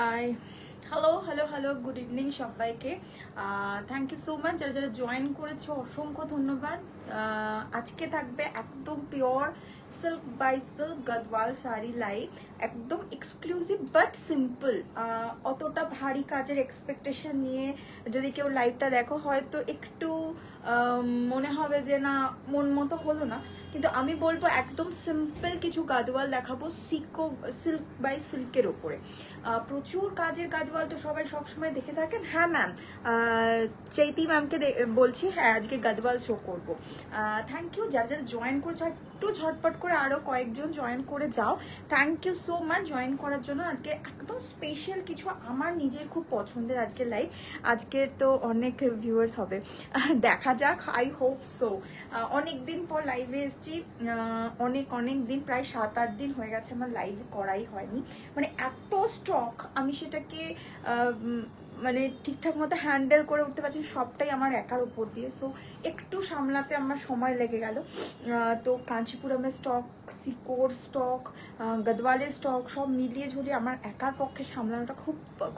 I hello hello hello good evening সবাইকে। Thank you so much যারা যারা join করেছো, অসংখ্য ধন্যবাদ। আজকে থাকবে একদম pure silk by silk Gadwal sari live, একদম এক্সক্লুসিভ বাট সিম্পল। অতটা ভারী কাজের এক্সপেকটেশন নিয়ে যদি কেউ লাইভটা দেখো হয়তো একটু মনে হবে যে না মন মতো হলো না, কিন্তু আমি বলবো একদম সিম্পল কিছু গাদওয়াল দেখাবো সিল্ক বাই সিল্কের ওপরে। প্রচুর কাজের গাদওয়াল তো সবাই সবসময় দেখে থাকেন। হ্যাঁ ম্যাম, চৈতি ম্যামকে বলছি, হ্যাঁ আজকে গাদওয়াল শো করবো। থ্যাংক ইউ যারা যারা জয়েন করেছো, একটু ঝটপট করে আরও কয়েকজন জয়েন করে যাও। Thank you so much join করার জন্য। আজকে একদম স্পেশাল কিছু আমার নিজের খুব পছন্দের আজকে লাইভ। আজকের তো অনেক ভিউয়ার্স হবে, দেখা যাক, আই হোপ সো। অনেক দিন পর লাইভে এসেছি, অনেক দিন, প্রায় 7-8 দিন হয়ে গেছে আমার লাইভ করাই হয়নি। মানে এত স্টক, আমি সেটাকে মানে ঠিকঠাক মতো হ্যান্ডেল করে উঠতে পারছি, সবটাই আমার একার উপর দিয়ে। সো একটু সামলাতে আমার সময় লেগে গেল। তো কাঞ্চিপুরমের স্টক, সিকোর স্টক, গদওয়ালের স্টক সব মিলিয়ে ঝুলিয়ে আমার একার পক্ষে সামলানোটা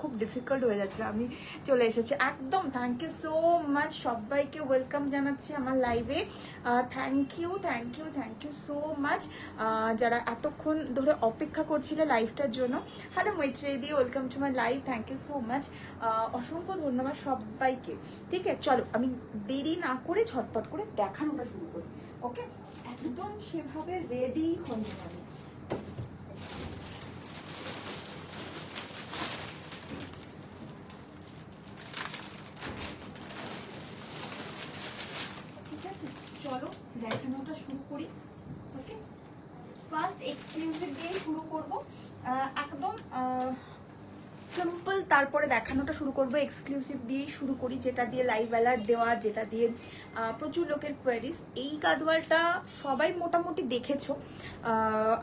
খুব ডিফিকাল্ট হয়ে যাচ্ছে। আমি চলে এসেছি একদম। থ্যাংক ইউ সো মাচ সবাইকে ওয়েলকাম জানাচ্ছি আমার লাইভে। থ্যাংক ইউ সো মাচ যারা এতক্ষণ ধরে অপেক্ষা করছিলে লাইভটার জন্য। Hello Maitreyi, welcome to my live, thank you so much. অসংখ্য ধন্যবাদ সবাইকে। ঠিক আছে, চলো আমি দেরি না করে ঝটপট করে দেখানোটা শুরু করি। ওকে, একদম সেভাবে রেডি হয়ে যাবে। ঠিক আছে, চলো দেখানোটা শুরু করি। ওকে, ফার্স্ট এক্সক্লুসিভ দিয়ে শুরু করব। একদম সিম্পল, তারপরে দেখানোটা শুরু করবো। এক্সক্লুসিভ দিয়েই শুরু করি, যেটা দিয়ে লাইভ অ্যালার্ট দেওয়া, যেটা দিয়ে প্রচুর লোকের কোয়ারিজ। এই গাদওয়ালটা সবাই মোটামুটি দেখেছো,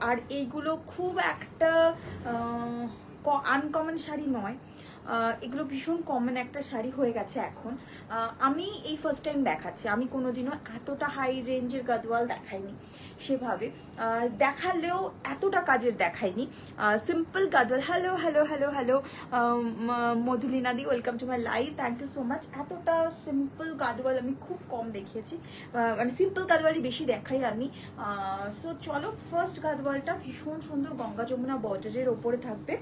আর এইগুলো খুব একটা আনকমন শাড়ি নয়, এগুলো ভীষণ কমন একটা শাড়ি হয়ে গেছে এখন। আমি এই ফার্স্ট টাইম দেখাচ্ছি, আমি কোনোদিনও এতটা হাই রেঞ্জের গাদওয়াল দেখাইনি, সেভাবে দেখালেও এতটা কাজের দেখাইনি। Simple Gadwal. Hello hello hello hello মধুলিনাদি, welcome to my live, thank you so much. এতটা সিম্পল গাদওয়াল আমি খুব কম দেখিয়েছি, মানে সিম্পল গাদওয়ালই বেশি দেখাই আমি। সো চলো, ফার্স্ট গাদওয়ালটা ভীষণ সুন্দর গঙ্গা যমুনা বজরের ওপরে থাকবে।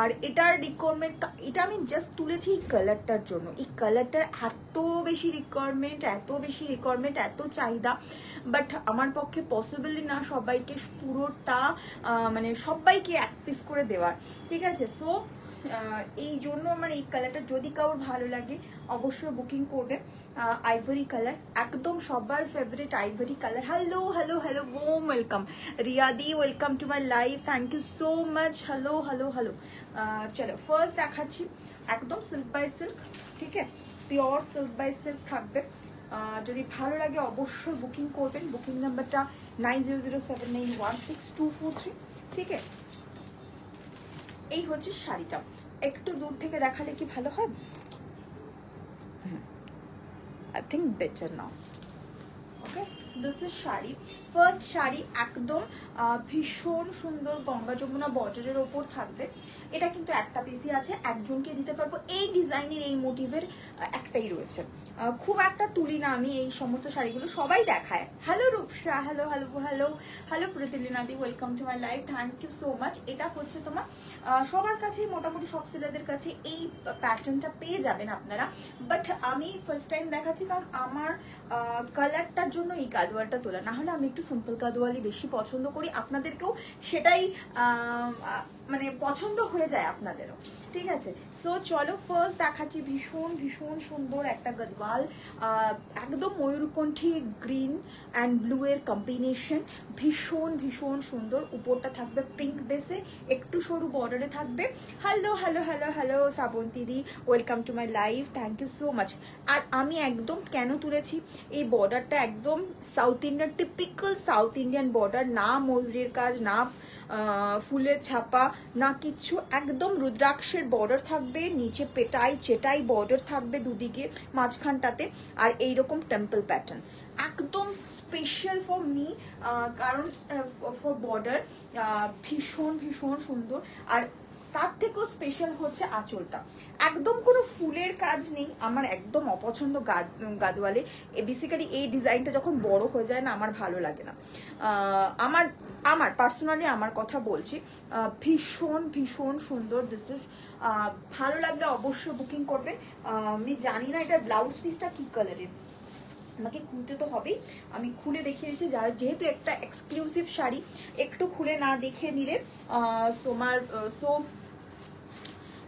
আর এটার রিকোয়ারমেন্ট, এটা আমি জাস্ট তুলেছি এই কালারটার জন্য। এই কালারটার এত বেশি রিকোয়ারমেন্ট, এত চাহিদা, বাট আমার পক্ষে পসিবলই না সবাইকে পুরোটা মানে সবাইকে এক পিস করে দেওয়ার। ঠিক আছে, সো এই জন্য আমার এই কালারটা যদি কারোর ভালো লাগে অবশ্যই বুকিং করবে। আইভরি কালার, একদম সবার favourite ivory colour. Hello hello hello, um welcome রিয়াদি, welcome to my live, thank you so much. Hello hello hello. চলো ফার্স্ট দেখাচ্ছি একদম সিল্ক বাই সিল্ক। ঠিক আছে, পিওর সিল্ক বাই সিল্ক থাকবে। যদি ভালো লাগে অবশ্যই বুকিং করবেন। বুকিং নাম্বারটা 9007916243। ঠিক আছে, এই হচ্ছে শাড়িটা। একটু দূর থেকে দেখালে কি ভালো হয়? I think better now. Okay, this is sari, first sari, একদম ভীষণ সুন্দর গঙ্গা যমুনা বর্ডারের ওপর থাকবে। এটা কিন্তু একটা পিসই আছে, একজনকে দিতে পারবো। এই ডিজাইনের এই মোটিভের একটাই রয়েছে, খুব একটা তুলি না আমি এই সমস্ত শাড়িগুলো, সবাই দেখায়। Hello Rupsa, hello hello hello hello প্রতিলিনাদি, welcome to my live, thank you so much. এটা হচ্ছে তোমার সবার কাছেই, মোটামুটি সব সেলারদের কাছে এই প্যাটার্নটা পেয়ে যাবেন আপনারা, বাট আমি ফার্স্ট টাইম দেখাচ্ছি কারণ আমার কালারটার জন্য এই গাদওয়ালটা তোলা। না হলে আমি একটু সিম্পল গাদওয়ালই বেশি পছন্দ করি, আপনাদেরকেও সেটাই মানে পছন্দ হয়ে যায় আপনাদেরও। ঠিক আছে, সো চলো ফার্স্ট দেখাচ্ছি ভীষণ সুন্দর একটা গাদওয়াল, একদম ময়ূরকণ্ঠী গ্রিন অ্যান্ড ব্লু এর কম্বিনেশন, ভীষণ সুন্দর। উপরটা থাকবে পিঙ্ক বেসে, একটু সরু বর্ডারে থাকবে। Hello hello hello hello Shrabanti di, welcome to my live, thank you so much. আর আমি একদম কেন তুলেছি, এই বর্ডারটা একদম south Indian, typical south Indian border, না ময়ূরের কাজ, না ফুলের ছাপা, না কিচ্ছু, একদম রুদ্রাক্ষের বর্ডার থাকবে, নিচে পেটাই চেটাই বর্ডার থাকবে দুদিকে, মাঝখানটাতে আর এইরকম টেম্পল প্যাটার্ন, একদম স্পেশাল ফর মি, কারণ ফর বর্ডার ভীষণ সুন্দর। আর তার থেকেও স্পেশাল হচ্ছে আঁচলটা, একদম কোনো ফুলের কাজ নেই, আমার একদম অপছন্দ গাদওয়ালে। বেসিক্যালি এই ডিজাইনটা যখন বড় হয়ে যায় না আমার ভালো লাগে না। আমার পার্সোনালি আমার কথা বলছি, ভীষণ ভীষণ সুন্দর। দিস ইজ ভালো লাগলে অবশ্যই বুকিং করবেন। আমি জানি না এটা ব্লাউজ পিসটা কি কালারের, আমাকে খুলতে তো হবেই, আমি খুলে দেখিয়ে দিচ্ছি। যেহেতু একটা এক্সক্লুসিভ শাড়ি, একটু খুলে না দেখে নিলে তোমার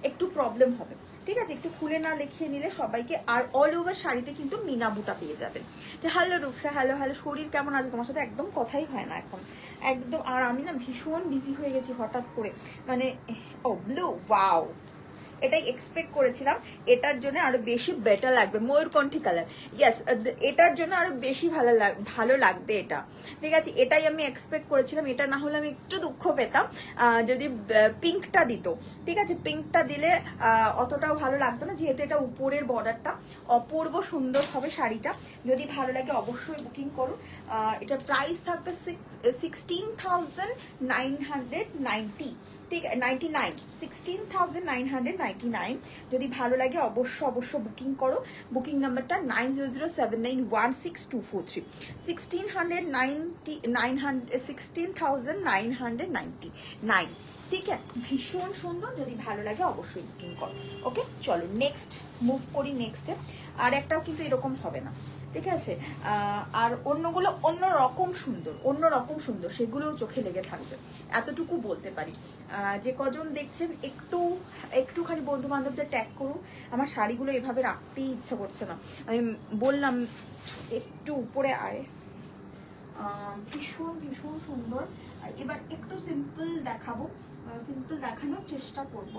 একটু প্রবলেম হবে, ঠিক আছে? একটু খুলে না দেখিয়ে নিলে সবাইকে। আর অল ওভার শাড়িতে কিন্তু মিনা বুটা পেয়ে যাবেন। হ্যালো রূপসা, হ্যালো হ্যালো, শরীর কেমন আছে? তোমার সাথে একদম কথাই হয় না এখন একদম। আর আমি না ভীষণ বিজি হয়ে গেছি হঠাৎ করে, মানে ও ব্লু, ওয়াও, এটাই এক্সপেক্ট করেছিলাম। এটার জন্য আরো বেশি বেটার লাগবে, ময়ূরকণ্ঠী কালার, ইয়েস, এটার জন্য আরো বেশি ভালো লাগবে এটা, ঠিক আছে? এটাই আমি এক্সপেক্ট করেছিলাম। এটা না হলে আমি একটু দুঃখ পেতাম যদি পিঙ্কটা দিত, ঠিক আছে? পিঙ্কটা দিলে অতটাও ভালো লাগতো না, যেহেতু এটা উপরের বর্ডারটা অপূর্ব সুন্দর হবে শাড়িটা। যদি ভালো লাগে অবশ্যই বুকিং করুন। এটা প্রাইস থাকবে 16,990, ঠিক, 99, 16,999। যদি ভালো লাগে অবশ্যই বুকিং করো। বুকিং নাম্বারটা 9007916243, 16,999, ঠিক আছে? ভীষণ সুন্দর, যদি ভালো লাগে অবশ্যই বুকিং করো। ওকে, চলো নেক্সট মুভ করি। নেক্সটে আর একটাও কিন্তু এরকম হবে না, ঠিক আছে? আর অন্যগুলো অন্যরকম সুন্দর, সেগুলোও চোখে লেগে থাকবে, এতটুকু বলতে পারি। যে কজন দেখছেন একটুখানি বন্ধু বান্ধবদের ট্যাগ করুন। আমার শাড়িগুলো এভাবে রাখতেই ইচ্ছা করছে না, আমি বললাম একটু উপরে আয়। ভীষণ ভীষণ সুন্দর। এবার একটু সিম্পল দেখাবো, সিম্পল দেখানোর চেষ্টা করব।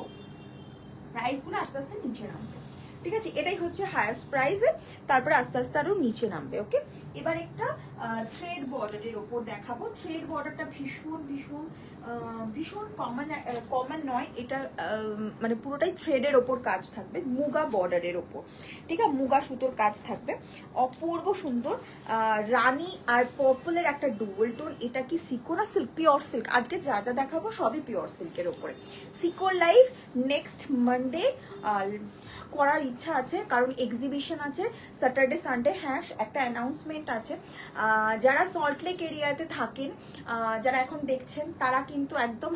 প্রাইসগুলো আস্তে আস্তে নিচে নামবে, ঠিক আছে? এটাই হচ্ছে হায়েস্ট প্রাইসে, তারপরে আস্তে আস্তে আরো নিচে নামবে। ওকে, এবার একটা থ্রেড বর্ডারের ওপর দেখাবো। থ্রেড বর্ডারটা ভীষণ ভীষণ ভীষণ কমন নয়, এটা মানে পুরোটাই থ্রেডের ওপর কাজ থাকবে, মুগা বর্ডারের ওপর, ঠিক আছে? মুগা সুতোর কাজ থাকবে, অপূর্ব সুন্দর। রানী আর পার্পলের একটা ডুয়াল টোন। এটা কি সিকো না সিল্ক? Pure silk. আজকে যা যা দেখাবো সবই পিওর সিল্কের ওপরে। সিকোর লাইভ নেক্সট মানডে করার ইচ্ছা আছে, কারণ এক্সিবিশন আছে স্যাটারডে সানডে। হ্যাঁ, একটা অ্যানাউন্সমেন্ট আছে। যারা সল্টলেক এরিয়াতে থাকেন, যারা এখন দেখছেন, তারা কিন্তু একদম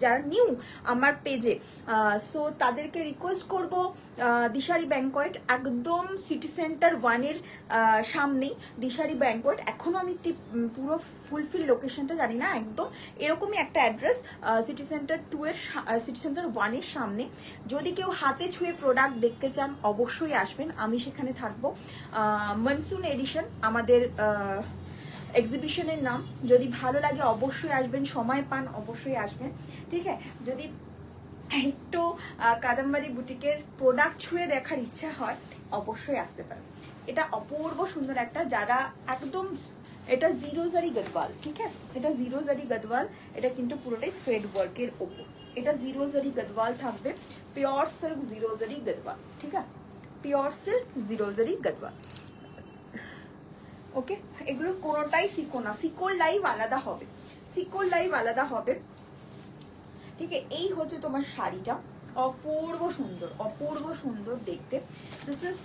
যারা নিউ আমার পেজে, সো তাদেরকে রিকোয়েস্ট করব, দিশারি ব্যাংকোয়েট একদম সিটি সেন্টার 1-এর সামনেই দিশারি ব্যাংকোয়েট। এখনো আমি পুরো ফুলফিল লোকেশনটা জানি না, একদম এরকমই একটা অ্যাড্রেস, সিটি সেন্টার 2-এর সিটি সেন্টার 1-এর সামনে। যদি কেউ হাতে ছুঁয়ে প্রোডাক্ট দেখতে চান অবশ্যই আসবেন, আমি সেখানে থাকবো। মনসুন এডিশন আমাদের এক্সিবিশনের নাম। যদি ভালো লাগে অবশ্যই আসবেন, সময় পান অবশ্যই আসবেন, ঠিক আছে? যদি একটু কাদম্বরী বুটিকের প্রোডাক্ট ছুঁয়ে দেখার ইচ্ছা হয় অবশ্যই আসতে পারেন। এটা অপূর্ব সুন্দর একটা, যারা একদম, এটা জিরো জারি গদওয়াল, ঠিক আছে? এটা জিরো জারি গদওয়াল, এটা কিন্তু পুরোটাই থ্রেড ওয়ার্কের ওপর। এটা জিরো জারি গদওয়াল থাকবে, পিওর সিল্ক জিরো জারি গদওয়াল, ঠিক আছে? পিওর সিল্ক জিরো জারি গদওয়াল। ওকে, এগুলো কোনোটাই সিকো না, সিকোর লাইভ আলাদা হবে, সিকোর লাইভ আলাদা হবে, ঠিক আছে? এই হচ্ছে তোমার শাড়িটা, অপূর্ব সুন্দর দেখতে। দিস ইজ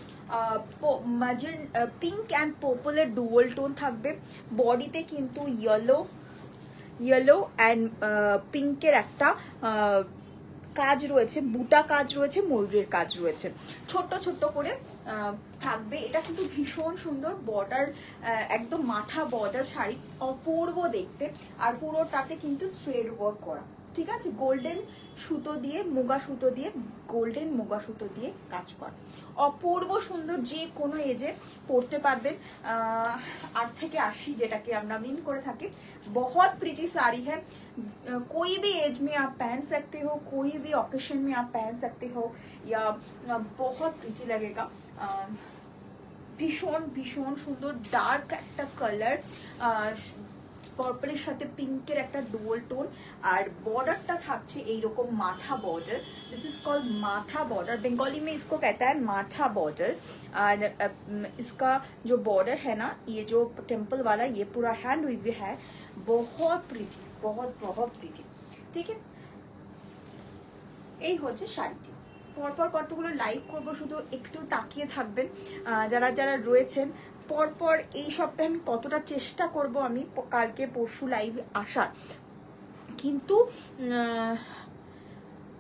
পিঙ্ক অ্যান্ড পার্পলের ডুয়াল টোন থাকবে। বডিতে কিন্তু ইয়েলো অ্যান্ড পিঙ্কের একটা কাজ রয়েছে, বুটা কাজ রয়েছে, ময়ূরের কাজ রয়েছে, ছোট্ট ছোট্ট করে থাকবে। এটা কিন্তু ভীষণ সুন্দর বর্ডার, একদম মাথা বর্ডার শাড়ি, অপূর্ব দেখতে। আর পুরোটাতে কিন্তু থ্রেড ওয়ার্ক করা, ঠিক আছে? গোল্ডেন সুতো দিয়ে, মুগা সুতো দিয়ে, গোল্ডেন মুগা সুতো দিয়ে কাজ করা, অপূর্ব সুন্দর। যে কোনো এজে পরতে পারবেন, 8 থেকে 80 যেটাকে আমরা মিন করে থাকি। बहुत प्रीटी साड़ी है, कोई भी एज में आप पहन सकते हो, कोई भी ओकेशन में आप पहन सकते हो, या बहुत प्रीटी लगेगा। भीषण भीषण सुंदर डार्क একটা কালার, পার্পলের সাথে পিঙ্কের একটা ডুয়াল টোন। আর বর্ডারটা থাকছে এইরকম মাথা বর্ডার, दिस इज कॉल्ड माथा बॉर्डर, बंगाली में इसको कहता है माथा बॉर्डर। और इसका जो बॉर्डर है ना, ये जो टेम्पल वाला, ये पूरा हैंड वीव है, बहुत प्रीटी, बहुत बहुत प्रीटी, ठीक है? এই হচ্ছে শাড়িটি। পরপর কতগুলো লাইভ করব, শুধু একটু তাকিয়ে থাকবেন যারা যারা রয়েছেন। পরপর এই সপ্তাহে আমি কতটা চেষ্টা করব আমি কালকে পরশু লাইভ আসার, কিন্তু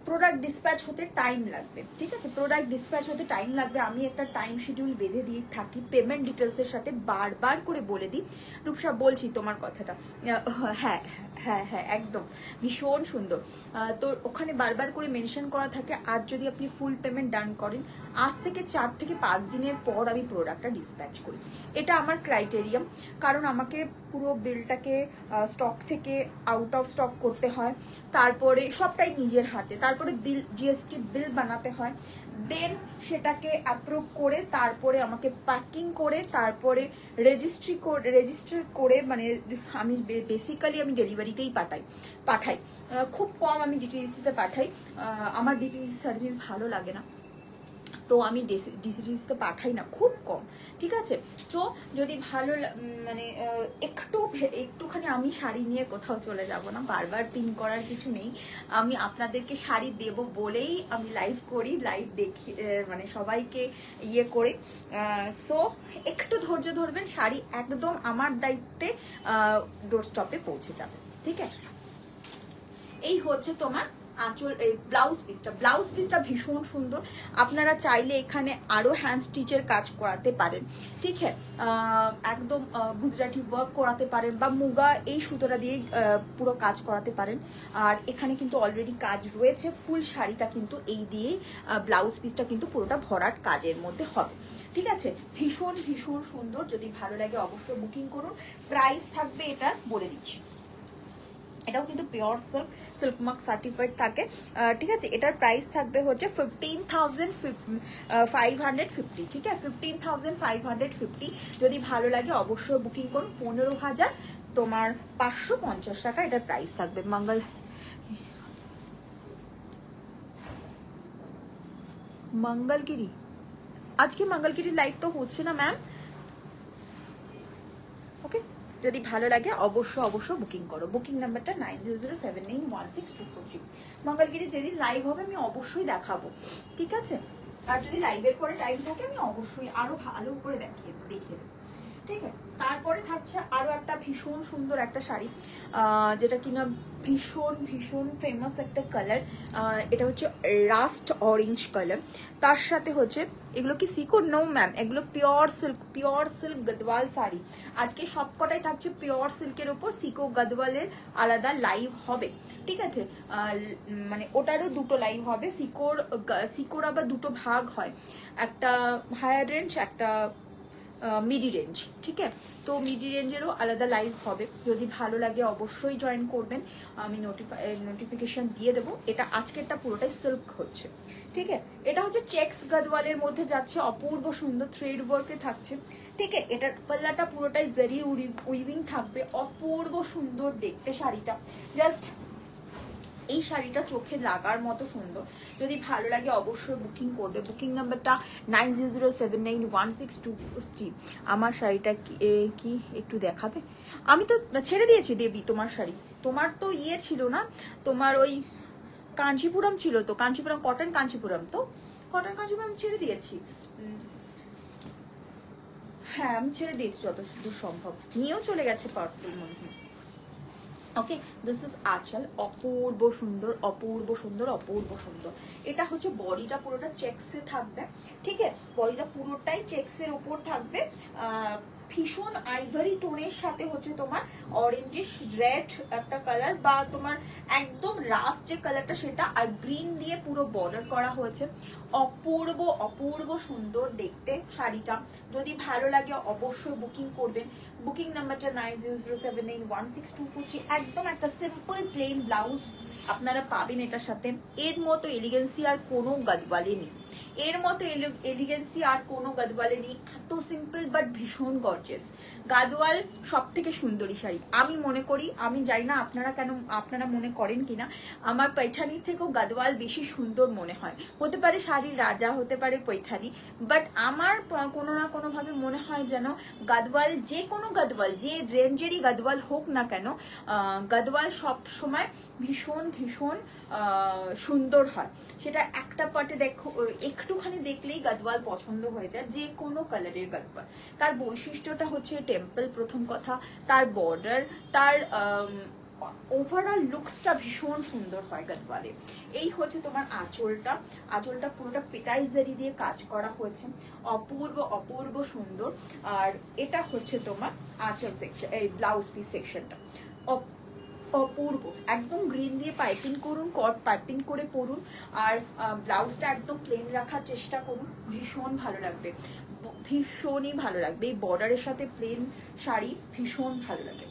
প্রোডাক্ট ডিসপ্যাচ হতে টাইম লাগবে, ঠিক আছে? প্রোডাক্ট ডিসপ্যাচ হতে টাইম লাগবে। আমি একটা টাইম শিডিউল বেঁধে দিয়ে থাকি, পেমেন্ট ডিটেলসের সাথে বারবার করে বলে দিই। রূপসা বলছি তোমার কথাটা, হ্যাঁ হ্যাঁ হ্যাঁ একদম ভীষণ সুন্দর। তো ওখানে বারবার করে মেনশন করা থাকে, আর যদি আপনি ফুল পেমেন্ট ডান করেন আজ থেকে 4 থেকে 5 দিনের পর আমি প্রোডাক্টটা ডিসপ্যাচ করি। এটা আমার ক্রাইটেরিয়াম, কারণ আমাকে পুরো বিলটাকে স্টক থেকে আউট অফ স্টক করতে হয়, তারপরে সবটাই নিজের হাতে, তারপরে বিল জিএসটি বিল বানাতে হয়, দেন সেটাকে অ্যাপ্রুভ করে তারপরে আমাকে প্যাকিং করে তারপরে রেজিস্টার করে, মানে আমি বেসিক্যালি আমি ডেলিভারিতেই পাঠাই। খুব কম আমি ডিটিডিসিতে পাঠাই, আমার ডিটিডিসি সার্ভিস ভালো লাগে না, তো আমি ডিসিডিসিতে পাঠাই না, খুব কম, ঠিক আছে? সো যদি ভালো মানে একটুখানি আমি শাড়ি নিয়ে কোথাও চলে যাব না, বারবার পিন করার কিছু নেই। আমি আপনাদেরকে শাড়ি দেব বলেই আমি লাইভ করি, লাইভ দেখি মানে সবাইকে ইয়ে করে। সো একটু ধৈর্য ধরবেন, শাড়ি একদম আমার দায়িত্বে ডোর স্টপে পৌঁছে যাবে, ঠিক আছে? এই হচ্ছে তোমার আঁচল, এই ব্লাউজ পিসটা ভীষণ সুন্দর। আপনারা চাইলে এখানে আরো হ্যান্ড স্টিচের কাজ করাতে পারেন, ঠিক আছে? একদম গুজরাটি ওয়ার্ক করাতে পারেন, বা মুগা এই সুতোটা দিয়ে পুরো কাজ করাতে পারেন। আর এখানে কিন্তু অলরেডি কাজ রয়েছে, ফুল শাড়িটা কিন্তু এই দিয়েই ব্লাউজ পিসটা কিন্তু পুরোটা ভরাট কাজের মধ্যে হবে, ঠিক আছে? ভীষণ ভীষণ সুন্দর। যদি ভালো লাগে অবশ্যই বুকিং করুন। প্রাইস থাকবে এটা বলে দিচ্ছি, এটাও কিন্তু পিওর সিল্ক মার্ক সার্টিফাইড থাকে, ঠিক আছে? এটার প্রাইস থাকবে হচ্ছে 15,550, ঠিক আছে? 15,550। যদি ভালো লাগে অবশ্যই বুকিং করুন। 15,000 তোমার 550 টাকা এটার প্রাইস থাকবে। মঙ্গলগিরি আজকে মঙ্গলগিরি লাইভ তো হচ্ছে না ম্যাম, ওকে? যদি ভালো লাগে অবশ্যই বুকিং করো। বুকিং নাম্বারটা 9007916243। মঙ্গলগিরি যেদিন লাইভ হবে আমি অবশ্যই দেখাবো, ঠিক আছে? আর যদি লাইভের পরে টাইম থাকে আমি অবশ্যই আরো ভালো করে দেখিয়ে দেবো, ঠিক আছে? তারপরে থাকছে আরো একটা ভীষণ সুন্দর একটা শাড়ি, যেটা কিনা ভীষণ ভীষণ ফেমাস একটা কালার। এটা হচ্ছে রাস্ট অরেঞ্জ কালার, তার সাথে হচ্ছে এগুলো কি সিকো? নো ম্যাম, এগুলো পিওর সিল্ক গদওয়াল শাড়ি। আজকে সবকটাই থাকছে পিওর সিল্কের উপর, সিকো গদওয়ালের আলাদা লাইভ হবে, ঠিক আছে? মানে ওটারও দুটো লাইভ হবে। সিকোর আবার দুটো ভাগ হয়, একটা হায়ার রেঞ্জ, একটা মিডি রেঞ্জ, ঠিক আছে? তো মিডি রেঞ্জেরও আলাদা লাইভ হবে। যদি ভালো লাগে অবশ্যই জয়েন করবেন, আমি নোটিফিকেশন দিয়ে দেবো। এটা আজকেরটা পুরোটাই সিল্ক হচ্ছে, ঠিক আছে? এটা হচ্ছে চেক্স গদওয়ালের মধ্যে যাচ্ছে, অপূর্ব সুন্দর থ্রেড ওয়ার্কে থাকছে, ঠিক আছে? এটার পাল্লাটা পুরোটাই জারি উইভিং থাকবে, অপূর্ব সুন্দর দেখতে শাড়িটা। জাস্ট এই শাড়িটা চোখে লাগার মতো সুন্দর। যদি ভালো লাগে অবশ্যই বুকিং করবে। বুকিং নাম্বারটা 9007916243। আমার শাড়িটা কি একটু দেখাবে? আমি তো ছেড়ে দিয়েছি দেবী তোমার শাড়ি। তোমার তো ইয়ে ছিল না, তোমার ওই কাঞ্চিপুরম ছিল, তো কাঞ্চিপুরম কটন কাঞ্চিপুরম, তো কটন কাঞ্চিপুরম ছেড়ে দিয়েছি। হ্যাঁ আমি ছেড়ে দিয়েছি যতদূর সম্ভব, নিয়েও চলে গেছে পার্সেল মধ্যে। ওকে, দিস ইজ আঁচল, অপূর্ব সুন্দর অপূর্ব সুন্দর অপূর্ব সুন্দর। এটা হচ্ছে বডিটা পুরোটা চেক্সে থাকবে, ঠিক আছে? বডিটা পুরোটাই চেক্সের উপর থাকবে। ভীষণ আইভারি টোনের সাথে হচ্ছে তোমার অরেঞ্জিশ রেড একটা কালার, বা তোমার একদম রাস্ট যে কালারটা সেটা, আর গ্রিন দিয়ে পুরো বর্ডার করা হয়েছে। অপূর্ব অপূর্ব সুন্দর দেখতে শাড়িটা। যদি ভালো লাগে অবশ্যই বুকিং করবেন। বুকিং নাম্বারটা 9007916243। একদম একটা সিম্পল প্লেন ব্লাউজ আপনারা পাবেন এটার সাথে। এর মতো এলিগেন্সি আর কোনো গদওয়ালে নেই। এর মতো এলিগেন্সি আর কোনো গাদওয়ালে নেই। এত সিম্পল বাট ভীষণ গর্জিয়াস। গাদওয়াল সব থেকে সুন্দরী শাড়ি আমি মনে করি। আমি জানি না আপনারা মনে করেন কিনা, আমার পৈঠানির থেকেও গাদওয়াল বেশি সুন্দর মনে হয়। হতে পারে শাড়ির রাজা, হতে পারে পৈঠানি, বাট আমার কোনো না কোনোভাবে মনে হয় যেন গাদওয়াল, যে কোনো গাদওয়াল, যে রেঞ্জেরই গাদওয়াল হোক না কেন, গাদওয়াল সব সময় ভীষণ ভীষণ সুন্দর হয়। সেটা একটা পার্টে দেখো, একটুখানি দেখলেই গাদওয়াল পছন্দ হয়ে যায়, যে কোনো কালারের গাদওয়াল। তার বৈশিষ্ট্যটা হচ্ছে টেম্পল, প্রথম কথা, তার বর্ডার, তার ওভারঅল লুকসটা ভীষণ সুন্দর হয় গাদওয়ালে। এই হচ্ছে তোমার আঁচলটা। আঁচলটা পুরোটা পেটাই জারি দিয়ে কাজ করা হয়েছে, অপূর্ব অপূর্ব সুন্দর। আর এটা হচ্ছে তোমার আঁচল সেকশন, এই ব্লাউজ পিস সেকশনটা অপূর্ব। একদম গ্রিন দিয়ে পাইপিং করুন, কট পাইপিং করে পরুন, আর ব্লাউজটা একদম প্লেন রাখার চেষ্টা করুন, ভীষণ ভালো লাগবে, ভীষণই ভালো লাগবে। এই বর্ডারের সাথে প্লেন শাড়ি ভীষণ ভালো লাগে,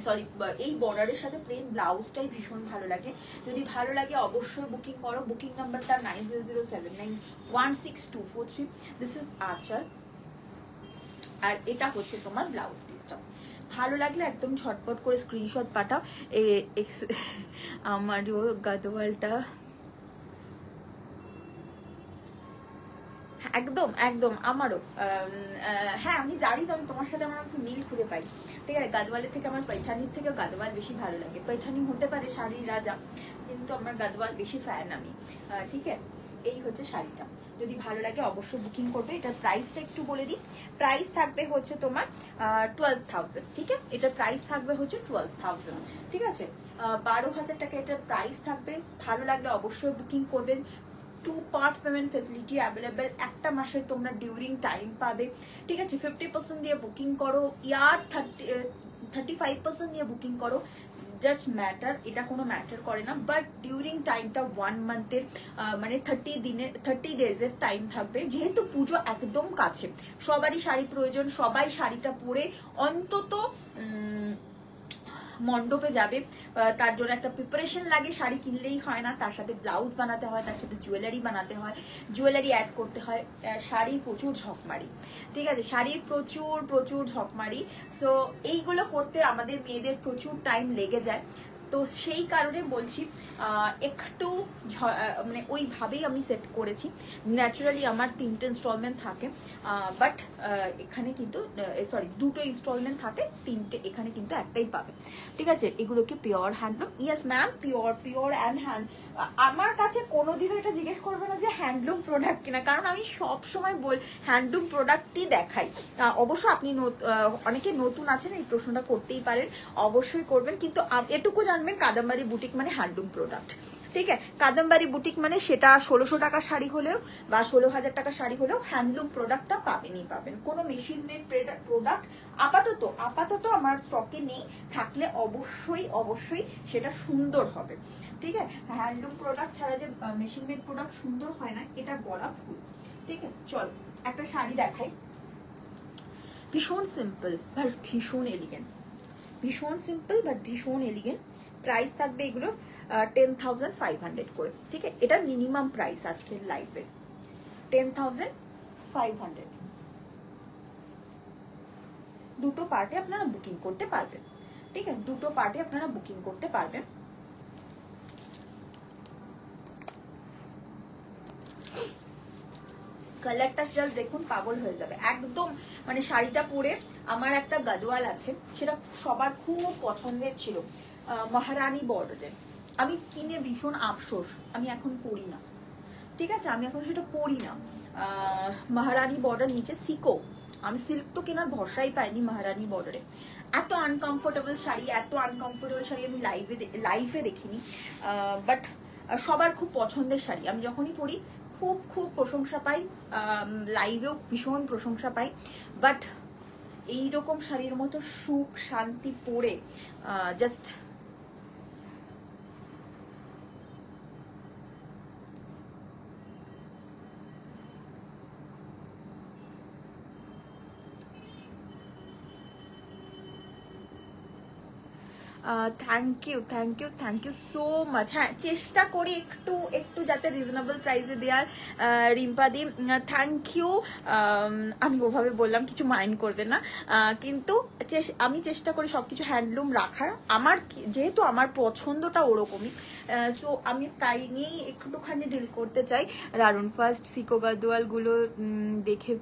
সরি, এই বর্ডারের সাথে প্লেন ব্লাউজটাই ভীষণ ভালো লাগে। যদি ভালো লাগে অবশ্যই বুকিং করো। বুকিং নাম্বারটা 9007916243। দিস ইজ আঁচল, আর এটা হচ্ছে তোমার ব্লাউজ পিসটা। ভালো লাগলে একদম ঝটপট করে স্ক্রিনশট পাঠাও। আমারও গাদওয়ালটা একদম একদম আমারও, হ্যাঁ আমি জানি তো, আমি তোমার সাথে আমার একটু মিল খুঁজে পাই। ঠিক আছে, গাদওয়ালের থেকে আমার পৈঠানির থেকে গাদওয়াল বেশি ভালো লাগে। পৈঠানি হতে পারে শাড়ির রাজা, কিন্তু আমার গাদওয়াল বেশি ফ্যান আমি। ঠিক আছে, এই হচ্ছে শাড়িটা। যদি ভালো লাগে অবশ্যই বুকিং করবে। এটার প্রাইসটা একটু বলে দিই। প্রাইস থাকবে হচ্ছে তোমার 12,000। ঠিক আছে, এটার প্রাইস থাকবে হচ্ছে 12,000। ঠিক আছে, 12,000 টাকা এটার প্রাইস থাকবে। ভালো লাগলে অবশ্যই বুকিং করবেন। 2 পার্ট পেমেন্ট ফেসিলিটি অ্যাভেলেবেল, একটা মাসে তোমরা ডিউরিং টাইম পাবে। ঠিক আছে, 50% দিয়ে বুকিং করো, ইয়ার 35% দিয়ে বুকিং করো, জাস্ট ম্যাটার, এটা কোনো ম্যাটার করে না। বাট ডিউরিং টাইমটা 1 মান্থের, মানে 30 ডেজের টাইম থাকবে। যেহেতু পুজো একদম কাছে, সবারই শাড়ি প্রয়োজন, সবাই শাড়িটা পরে অন্তত মণ্ডপে যাবে, তার জন্য একটা প্রিপারেশন লাগে। শাড়ি কিনলেই হয় না, তার সাথে ব্লাউজ বানাতে হয়, তার সাথে জুয়েলারি বানাতে হয়, জুয়েলারি অ্যাড করতে হয়। শাড়ি প্রচুর ঝকমারি, ঠিক আছে, শাড়ির প্রচুর প্রচুর ঝকমারি। সো এইগুলো করতে আমাদের মেয়েদের প্রচুর টাইম লেগে যায়। তো সেই কারণে বলছি, একটু মানে ওইভাবেই আমি সেট করেছি। ন্যাচারালি আমার 3টে ইনস্টলমেন্ট থাকে, বাট এখানে কিন্তু সরি 2টো ইনস্টলমেন্ট থাকে, 3টে এখানে কিন্তু একটাই পাবে। ঠিক আছে, এগুলোকে pure handloom. Yes ma'am, pure and hand. আমার কাছে কোনোদিনও এটা জিজ্ঞেস করবে না যে হ্যান্ডলুম প্রোডাক্ট কিনা, কারণ আমি সব সময় হ্যান্ডলুম প্রোডাক্টই দেখাই। অবশ্য আপনি অনেকে নতুন আছেন, এই প্রশ্নটা করতেই পারেন, অবশ্যই করবেন, কিন্তু এটুকু জানবেন কাদম্বারি বুটিক মানে হ্যান্ডলুম প্রোডাক্ট। ঠিক আছে, কাদম্বারি বুটিক মানে সেটা 1600 টাকার শাড়ি হলেও বা 16,000 টাকার শাড়ি হলেও হ্যান্ডলুম প্রোডাক্টটা পাবেনই পাবেন। কোনো মেশিন মেড প্রোডাক্ট আপাতত আমার স্টকে নেই, থাকলে অবশ্যই সেটা সুন্দর হবে। ঠিক আছে, হ্যান্ডলুম প্রোডাক্ট ছাড়া যে মেশিন মেড প্রোডাক্ট সুন্দর হয় না, এটা বলা ভুল। ঠিক আছে, চল একটা শাড়ি দেখাই। ভীষণ সিম্পল বাট ভীষণ এলিগেন্ট, ভীষণ সিম্পল বাট ভীষণ এলিগেন্ট। প্রাইস থাকবে এগুলো 10,500 করে। ঠিক আছে, এটা মিনিমাম প্রাইস আজকের লাইভে 10,500। দুটো পার্টে আপনারা বুকিং করতে পারবেন। ঠিক আছে, দুটো পার্টে আপনারা বুকিং করতে পারবেন। কালারটা জাস্ট দেখুন, পাগল হয়ে যাবে একদম। মানে শাড়িটা পরে আমার একটা গাদওয়াল আছে, সেটা সবার খুব পছন্দের ছিল, মহারানী বর্ডারের। আমি কিনে ভীষণ আফসোস, আমি এখন পরি না। ঠিক আছে, আমি এখন সেটা পরি না। মহারানী বর্ডার, নিচে সিকো। আমি সিল্ক তো কেনার ভরসাই পাইনি মহারানী বর্ডারে। এত আনকমফোর্টেবল শাড়ি, এত আনকমফোর্টেবল শাড়ি আমি লাইফে দেখিনি। বাট সবার খুব পছন্দের শাড়ি, আমি যখনই পরি খুব প্রশংসা পাই, লাইভেও ভীষণ প্রশংসা পাই। বাট এইরকম শাড়ির মতো সুখ শান্তি পরে just thank you so much. হ্যাঁ, চেষ্টা করি একটু একটু যাতে রিজনেবল প্রাইসে দেওয়ার। রিম্পাদি থ্যাংক ইউ। আমি ওভাবে বললাম, কিছু মাইন্ড করবে না, কিন্তু আমি চেষ্টা করি সব কিছু হ্যান্ডলুম রাখার। আমার যেহেতু আমার পছন্দটা ওরকমই, সো আমি তাই নিয়েই একটুখানি ডিল করতে চাই। দারুণ। ফার্স্ট সিকো গাদওয়ালগুলো দেখে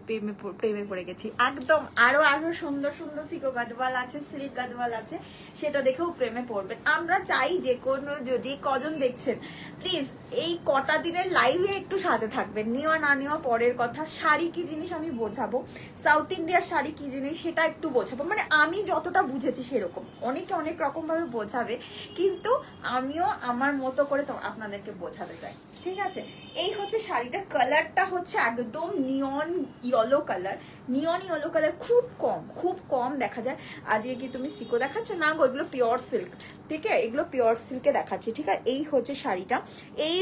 প্রেমে পড়ে গেছি একদম। আরো সুন্দর সুন্দর সিকো গাদওয়াল আছে, সিল্ক গাদওয়াল আছে, সেটা দেখেও প্রেমে পড়বেন। আমরা চাই যে কোনো, যদি কজন দেখছেন প্লিজ এই কটা দিনের লাইভে একটু সাথে থাকবেন। নেওয়া না নেওয়া পরের কথা। শাড়ি কি জিনিস আমি বোঝাবো, সাউথ ইন্ডিয়ার শাড়ি কি জিনিস সেটা একটু বোঝাবো, মানে আমি যতটা বুঝেছি সেরকম। অনেকে অনেক রকম ভাবে বোঝাবে, কিন্তু আমিও আমার মতো করে তো আপনাদেরকে বোঝাতে চাই, ঠিক আছে? এই হচ্ছে শাড়িটা। কালারটা হচ্ছে একদম নিয়ন ইয়েলো কালার। নিয়ন ইয়েলো কালার খুব কম দেখা যায়। আজকে কি তুমি সিকো দেখাচ্ছ? না গো, এগুলো পিওর সিল্ক, ঠিক আছে? এগুলো পিওর সিল্কে দেখাচ্ছি, ঠিক আছে? এই হচ্ছে শাড়িটা। এই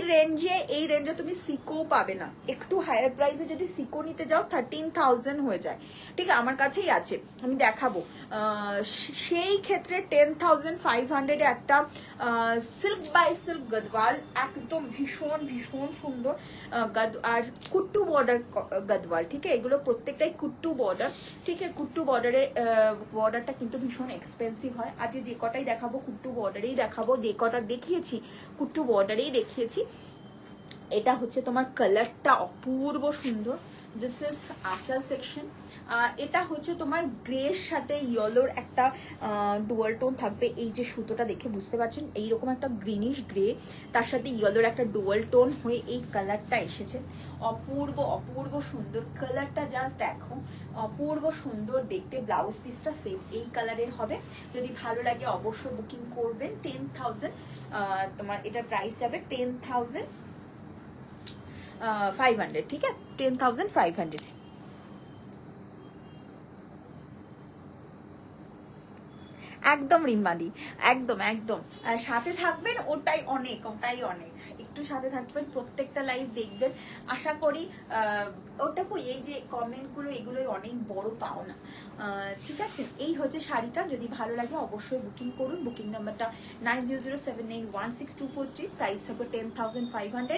রেঞ্জে তুমি সিকো পাবে না। একটু হায়ার প্রাইসে যদি সিকো নিতে যাও 13,000 হয়ে যায়, ঠিক আছে? আমার কাছেই আছে, আমি দেখাবো। সেই ক্ষেত্রে 10,500 একটা সিল্ক বাই সিল্ক গদওয়াল, একদম ভীষণ সুন্দর আর কুট্টু বর্ডার গদওয়াল, ঠিক আছে? এগুলো প্রত্যেকটাই কুট্টু বর্ডার, ঠিক আছে? কুট্টু বর্ডারটা কিন্তু ভীষণ এক্সপেন্সিভ হয়। আজকে যে কটাই দেখাবো কুট্টু বর্ডারেই দেখাবো, যে কটা দেখিয়েছি কুট্টু বর্ডারেই দেখিয়েছি। এটা হচ্ছে তোমার কালারটা অপূর্ব সুন্দর। দিস ইজ আচার সেকশন। এটা হচ্ছে তোমার গ্রের সাথে ইয়েলোর একটা ডুয়াল টোন থাকবে। এই যে সুতোটা দেখে বুঝতে পারছেন, এইরকম একটা গ্রিনিশ গ্রে, তার সাথে ইয়েলোর একটা ডুয়াল টোন হয়ে এই কালারটা এসেছে। অপূর্ব সুন্দর কালারটা, জাস্ট দেখো, অপূর্ব সুন্দর দেখতে। ব্লাউজ পিসটা সেম এই কালারের হবে। যদি ভালো লাগে অবশ্যই বুকিং করবেন। 10,000 তোমার এটার প্রাইস যাবে 10,500, ঠিক আছে? 10,500। একদম রিম্বাদি, একদম সাথে থাকবেন। ওটাই অনেক একটু সাথে থাকবেন, প্রত্যেকটা লাইভ দেখবেন। আশা করি ওটাকে এই যে কমেন্টগুলো, এগুলোই অনেক বড় পাওনা, ঠিক আছে? এই হচ্ছে শাড়িটা। যদি ভালো লাগে অবশ্যই বুকিং করুন। বুকিং নাম্বারটা 9007816243। প্রাইস হবে 10,500।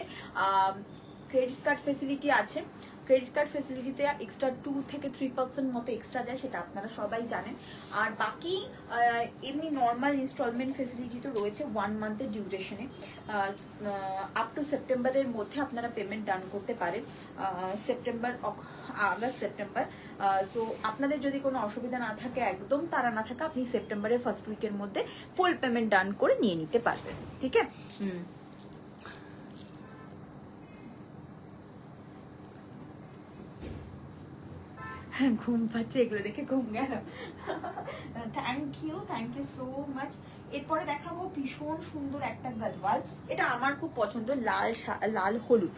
ক্রেডিট কার্ড ফেসিলিটি আছে। ক্রেডিট কার্ড ফেসিলিটিতে এক্সট্রা 2 থেকে 3% মতো এক্সট্রা যায়, সেটা আপনারা সবাই জানেন। আর বাকি এমনি নর্মাল ইনস্টলমেন্ট ফেসিলিটি তো রয়েছে 1 মান্থের ডিউরেশনে। আপ টু সেপ্টেম্বরের মধ্যে আপনারা পেমেন্ট ডান করতে পারেন। August September. সো আপনাদের যদি কোনো অসুবিধা না থাকে, একদম তারা না থাকে, আপনি সেপ্টেম্বরের ফার্স্ট উইকের মধ্যে ফুল পেমেন্ট ডান করে নিয়ে নিতে পারবেন, ঠিক আছে? ঘুম পাচ্ছে, এগুলো দেখে ঘুম গেল। Thank you so much. এরপরে দেখাবো ভীষণ সুন্দর একটা গদওয়াল। এটা আমার খুব পছন্দ, লাল হলুদ।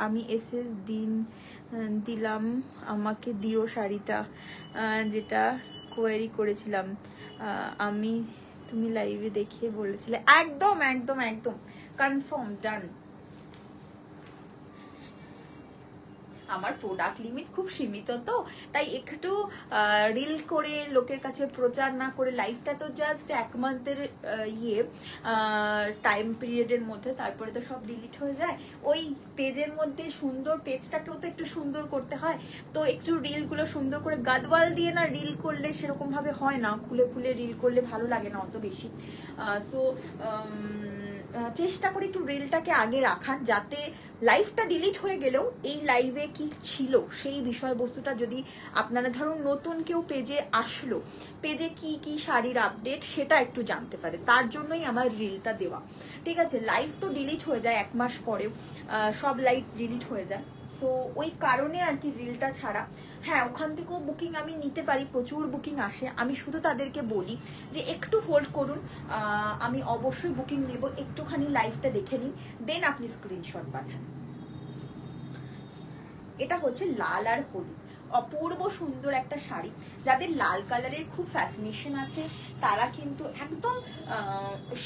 আমি এসএস দিলাম, আমাকে দিও শাড়িটা, যেটা কোয়েরি করেছিলাম তুমি লাইভে দেখিয়ে বলেছিলে। একদম কনফার্ম, ডান। আমার প্রোডাক্ট লিমিট খুব সীমিত, তো তাই একটু রিল করে লোকের কাছে প্রচার না করে, লাইভটা তো জাস্ট 1 মান্থের টাইম পিরিয়ডের মধ্যে, তারপরে তো সব ডিলিট হয়ে যায়। ওই পেজের মধ্যে সুন্দর, পেজটাকেও তো একটু সুন্দর করতে হয়, তো একটু রিলগুলো সুন্দর করে গাদওয়াল দিয়ে না রিল করলে সেরকম ভাবে হয় না। খুলে রিল করলে ভালো লাগে না অত বেশি। সো চেষ্টা করি একটু রিলটাকে আগে রাখার, যাতে লাইভটা ডিলিট হয়ে গেলেও এই লাইভে কি ছিল সেই বিষয়বস্তুটা, যদি আপনারা ধরুন নতুন কেউ পেজে আসলো, পেজে কি শাড়ির আপডেট সেটা একটু জানতে পারে, তার জন্যই আমার রিলটা দেওয়া, ঠিক আছে? লাইভ তো ডিলিট হয়ে যায় 1 মাস পরেও, সব লাইভ ডিলিট হয়ে যায়। সো ওই কারণে আর কি রিলটা ছাড়া। হ্যাঁ, ওখান থেকেও বুকিং আমি নিতে পারি, প্রচুর বুকিং আসে। আমি শুধু তাদেরকে বলি যে একটু হোল্ড করুন, আমি অবশ্যই বুকিং নেব, একটুখানি লাইভটা দেখে নিন, দেন আপনি স্ক্রিনশট পাঠান। এটা হচ্ছে লাল আর হলুদ। অপূর্ব সুন্দর একটা শাড়ি। যাদের লাল কালারের খুব ফ্যাসিনেশন আছে তারা কিন্তু একদম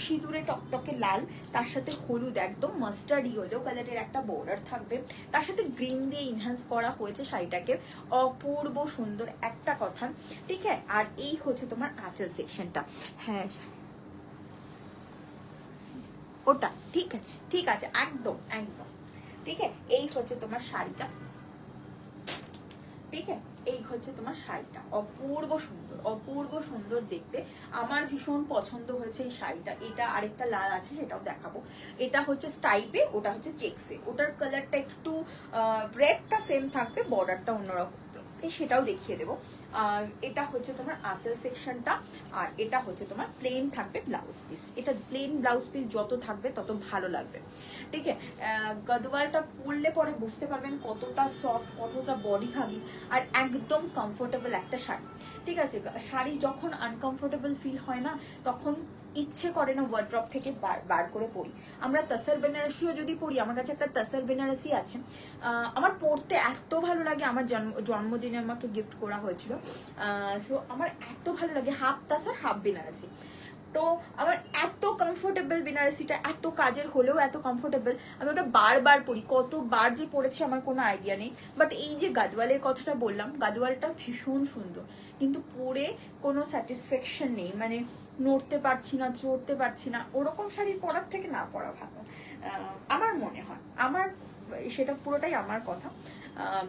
সিঁদুরে টকটকে লাল, তার সাথে হলুদ একদম মাস্টার্ড ইয়েলো কালারের একটা বর্ডার থাকবে, তার সাথে গ্রিন দিয়ে ইনহ্যান্স করা হয়েছে শাড়িটাকে, অপূর্ব সুন্দর একটা কথা। ঠিক আছে, আর এই হচ্ছে তোমার আঁচল সেকশনটা। হ্যাঁ ওটা ঠিক আছে, ঠিক আছে, একদম একদম ঠিক আছে। এই হচ্ছে তোমার শাড়িটা, ঠিক আছে, এই হচ্ছে তোমার শাড়িটা, অপূর্ব সুন্দর, অপূর্ব সুন্দর দেখতে। আমার ভীষণ পছন্দ হয়েছে এই শাড়িটা। এটা আরেকটা লাল আছে, সেটাও দেখাবো। এটা হচ্ছে স্টাইপে, ওটা হচ্ছে চেক্সে। ওটার কালারটা একটু রেডটা সেম থাকবে, বর্ডারটা অন্যরকম, সেটাও দেখিয়ে দেবো। আর এটা হচ্ছে তোমার আঁচল সেকশনটা, আর এটা হচ্ছে তোমার প্লেন থাকবে ব্লাউজ পিস। এটা প্লেন ব্লাউজ পিস যত থাকবে তত ভালো লাগবে। ঠিক আছে, গদওয়ালটা পরলে পরে বুঝতে পারবেন কতটা সফট, কতটা বডি হাগি, আর একদম কমফোর্টেবল একটা শাড়ি। ঠিক আছে, শাড়ি যখন আনকমফোর্টেবল ফিল হয় না, তখন ইচ্ছে করে না ওয়ার্ড্রপ থেকে বার করে পরি। আমরা তসর বেনারসিও যদি পরি, আমার কাছে একটা তসর বেনারসি আছে, আমার পরতে এত ভালো লাগে। আমার জন্মদিনে আমাকে গিফট করা হয়েছিল, সো আমার এত ভালো লাগে, হাফ তসর হাফ বেনারসি। তো আমার এত কমফোর্টেবল বেনারসিটা, এত কাজের হলেও এত কমফোর্টেবল, আমি ওটা বারবার পরি, কতবার যে পরেছি আমার কোনো আইডিয়া নেই। বাট এই যে গাদওয়ালের কথাটা বললাম, গাদওয়ালটা ভীষণ সুন্দর, কিন্তু পরে কোনো স্যাটিসফ্যাকশন নেই, মানে নড়তে পারছি না, চড়তে পারছি না। ওরকম শাড়ি পরার থেকে না পরা ভালো আমার মনে হয়। আমার সেটা পুরোটাই আমার কথা।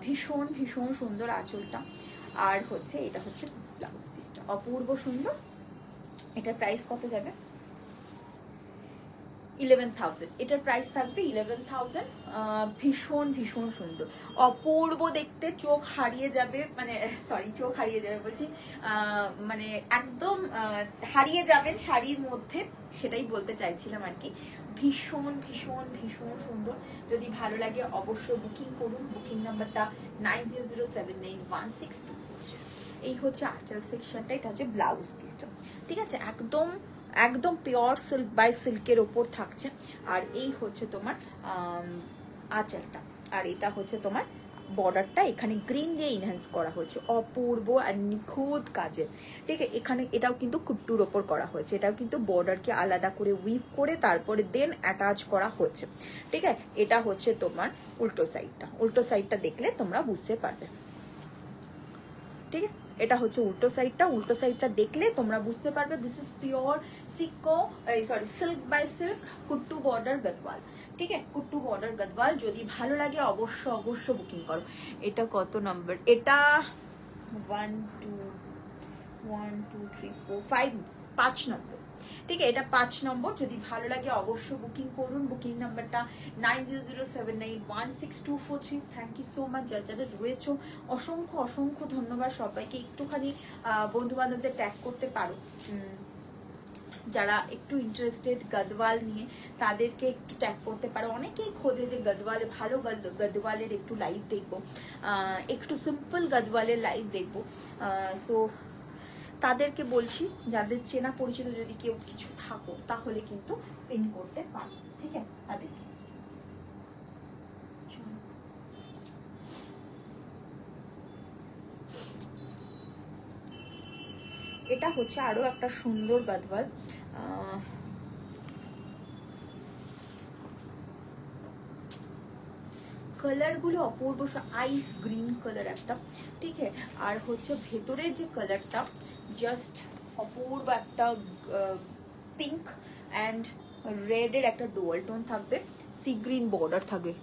ভীষণ ভীষণ সুন্দর আঁচলটা, আর হচ্ছে এটা হচ্ছে ব্লাউজ পিসটা, অপূর্ব সুন্দর। এটার প্রাইস কত যাবে? 11,000। এটার প্রাইস থাকবে 11,000। ভীষণ ভীষণ সুন্দর, অপূর্ব দেখতে, চোখ হারিয়ে যাবে, মানে সরি চোখ হারিয়ে যাবে বলছি, মানে একদম হারিয়ে যাবেন শাড়ির মধ্যে, সেটাই বলতে চাইছিলাম আর কি। ভীষণ ভীষণ ভীষণ সুন্দর। যদি ভালো লাগে অবশ্যই বুকিং করুন। বুকিং নাম্বারটা 9007916240। এই হচ্ছে আঁচল সেকশনটা, এটা হচ্ছে ব্লাউজ পিসটা। ঠিক আছে, একদম একদম পিওর সিল্ক বাই সিল্কের ওপর থাকছে। আর এই হচ্ছে তোমার আঁচলটা, আর এটা হচ্ছে তোমার বর্ডারটা, এখানে গ্রিন দিয়ে ইনহ্যান্স করা হয়েছে, অপূর্ব আর নিখুঁত কাজের। ঠিক আছে, এখানে এটাও কিন্তু কুট্টুর ওপর করা হয়েছে, এটাও কিন্তু বর্ডারকে আলাদা করে উইভ করে তারপরে দেন অ্যাটাচ করা হয়েছে। ঠিক আছে, এটা হচ্ছে তোমার উল্টো সাইডটা। উল্টো সাইডটা দেখলে তোমরা বুঝতে পারবে। ঠিক আছে, এটা হচ্ছে উল্টো সাইডটা। উল্টো সাইডটা দেখলে তোমরা বুঝতে পারবে this is pure silk by silk kuttu border Gadwal. ঠিক আছে, কুট্টু বর্ডার গদওয়াল। যদি ভালো লাগে অবশ্য বুকিং করো। এটা কত নাম্বার? এটা 1 2 3 4 5 নম্বর। ঠিক আছে, এটা 5 নম্বর। যদি ভালো লাগে অবশ্যই বুকিং করুন। বুকিং নাম্বারটা 9007916243। থ্যাংক ইউ সো মাচ যারা যারা রয়েছো, অসংখ্য অসংখ্য ধন্যবাদ সবাইকে। একটুখানি বন্ধু বান্ধবদের ট্যাগ করতে পারো, যারা একটু ইন্টারেস্টেড গদওয়াল নিয়ে, তাদেরকে একটু ট্যাগ করতে পারো। অনেকেই খোঁজে যে গদওয়ালে ভালো গদওয়ালের একটু লাইভ দেখবো, একটু সিম্পল গদওয়ালের লাইভ দেখবো। সো তাদেরকে বলছি, যাদের চেনা পরিচিত যদি কেউ কিছু থাকো তাহলে কিন্তু পিন করতে পারো। ঠিক আছে, তাদেরকে। এটা হচ্ছে আরো একটা সুন্দর গদওয়াল। কালার গুলো অপূর্ব, আইস গ্রিন কালার একটা। ঠিক আছে, আর হচ্ছে ভেতরের যে কালারটা জাস্ট অপূর্ব একটা পিঙ্ক অ্যান্ড রেডের একটা ডুয়াল টোন থাকবে, সি গ্রিন বর্ডার থাকবে।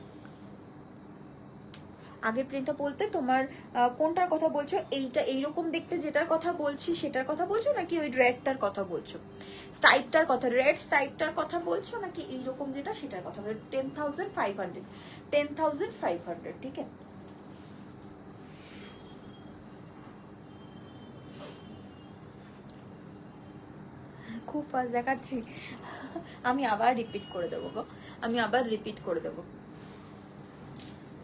আগের প্রিন্টটা বলতে তোমার কোনটার কথা বলছো? এইটা এইরকম দেখতে যেটার কথা বলছি সেটার কথা বলছো, নাকি ওই রেডটার কথা বলছো? স্টাইপটার কথা, রেড স্টাইপটার কথা বলছো, নাকি এইরকম যেটা সেটার কথা বলছো? 10,500 10,500। ঠিক আছে, খুব ফাস্ট দেখাচ্ছি। আমি আবার রিপিট করে দেবো গো, আমি আবার রিপিট করে দেবো।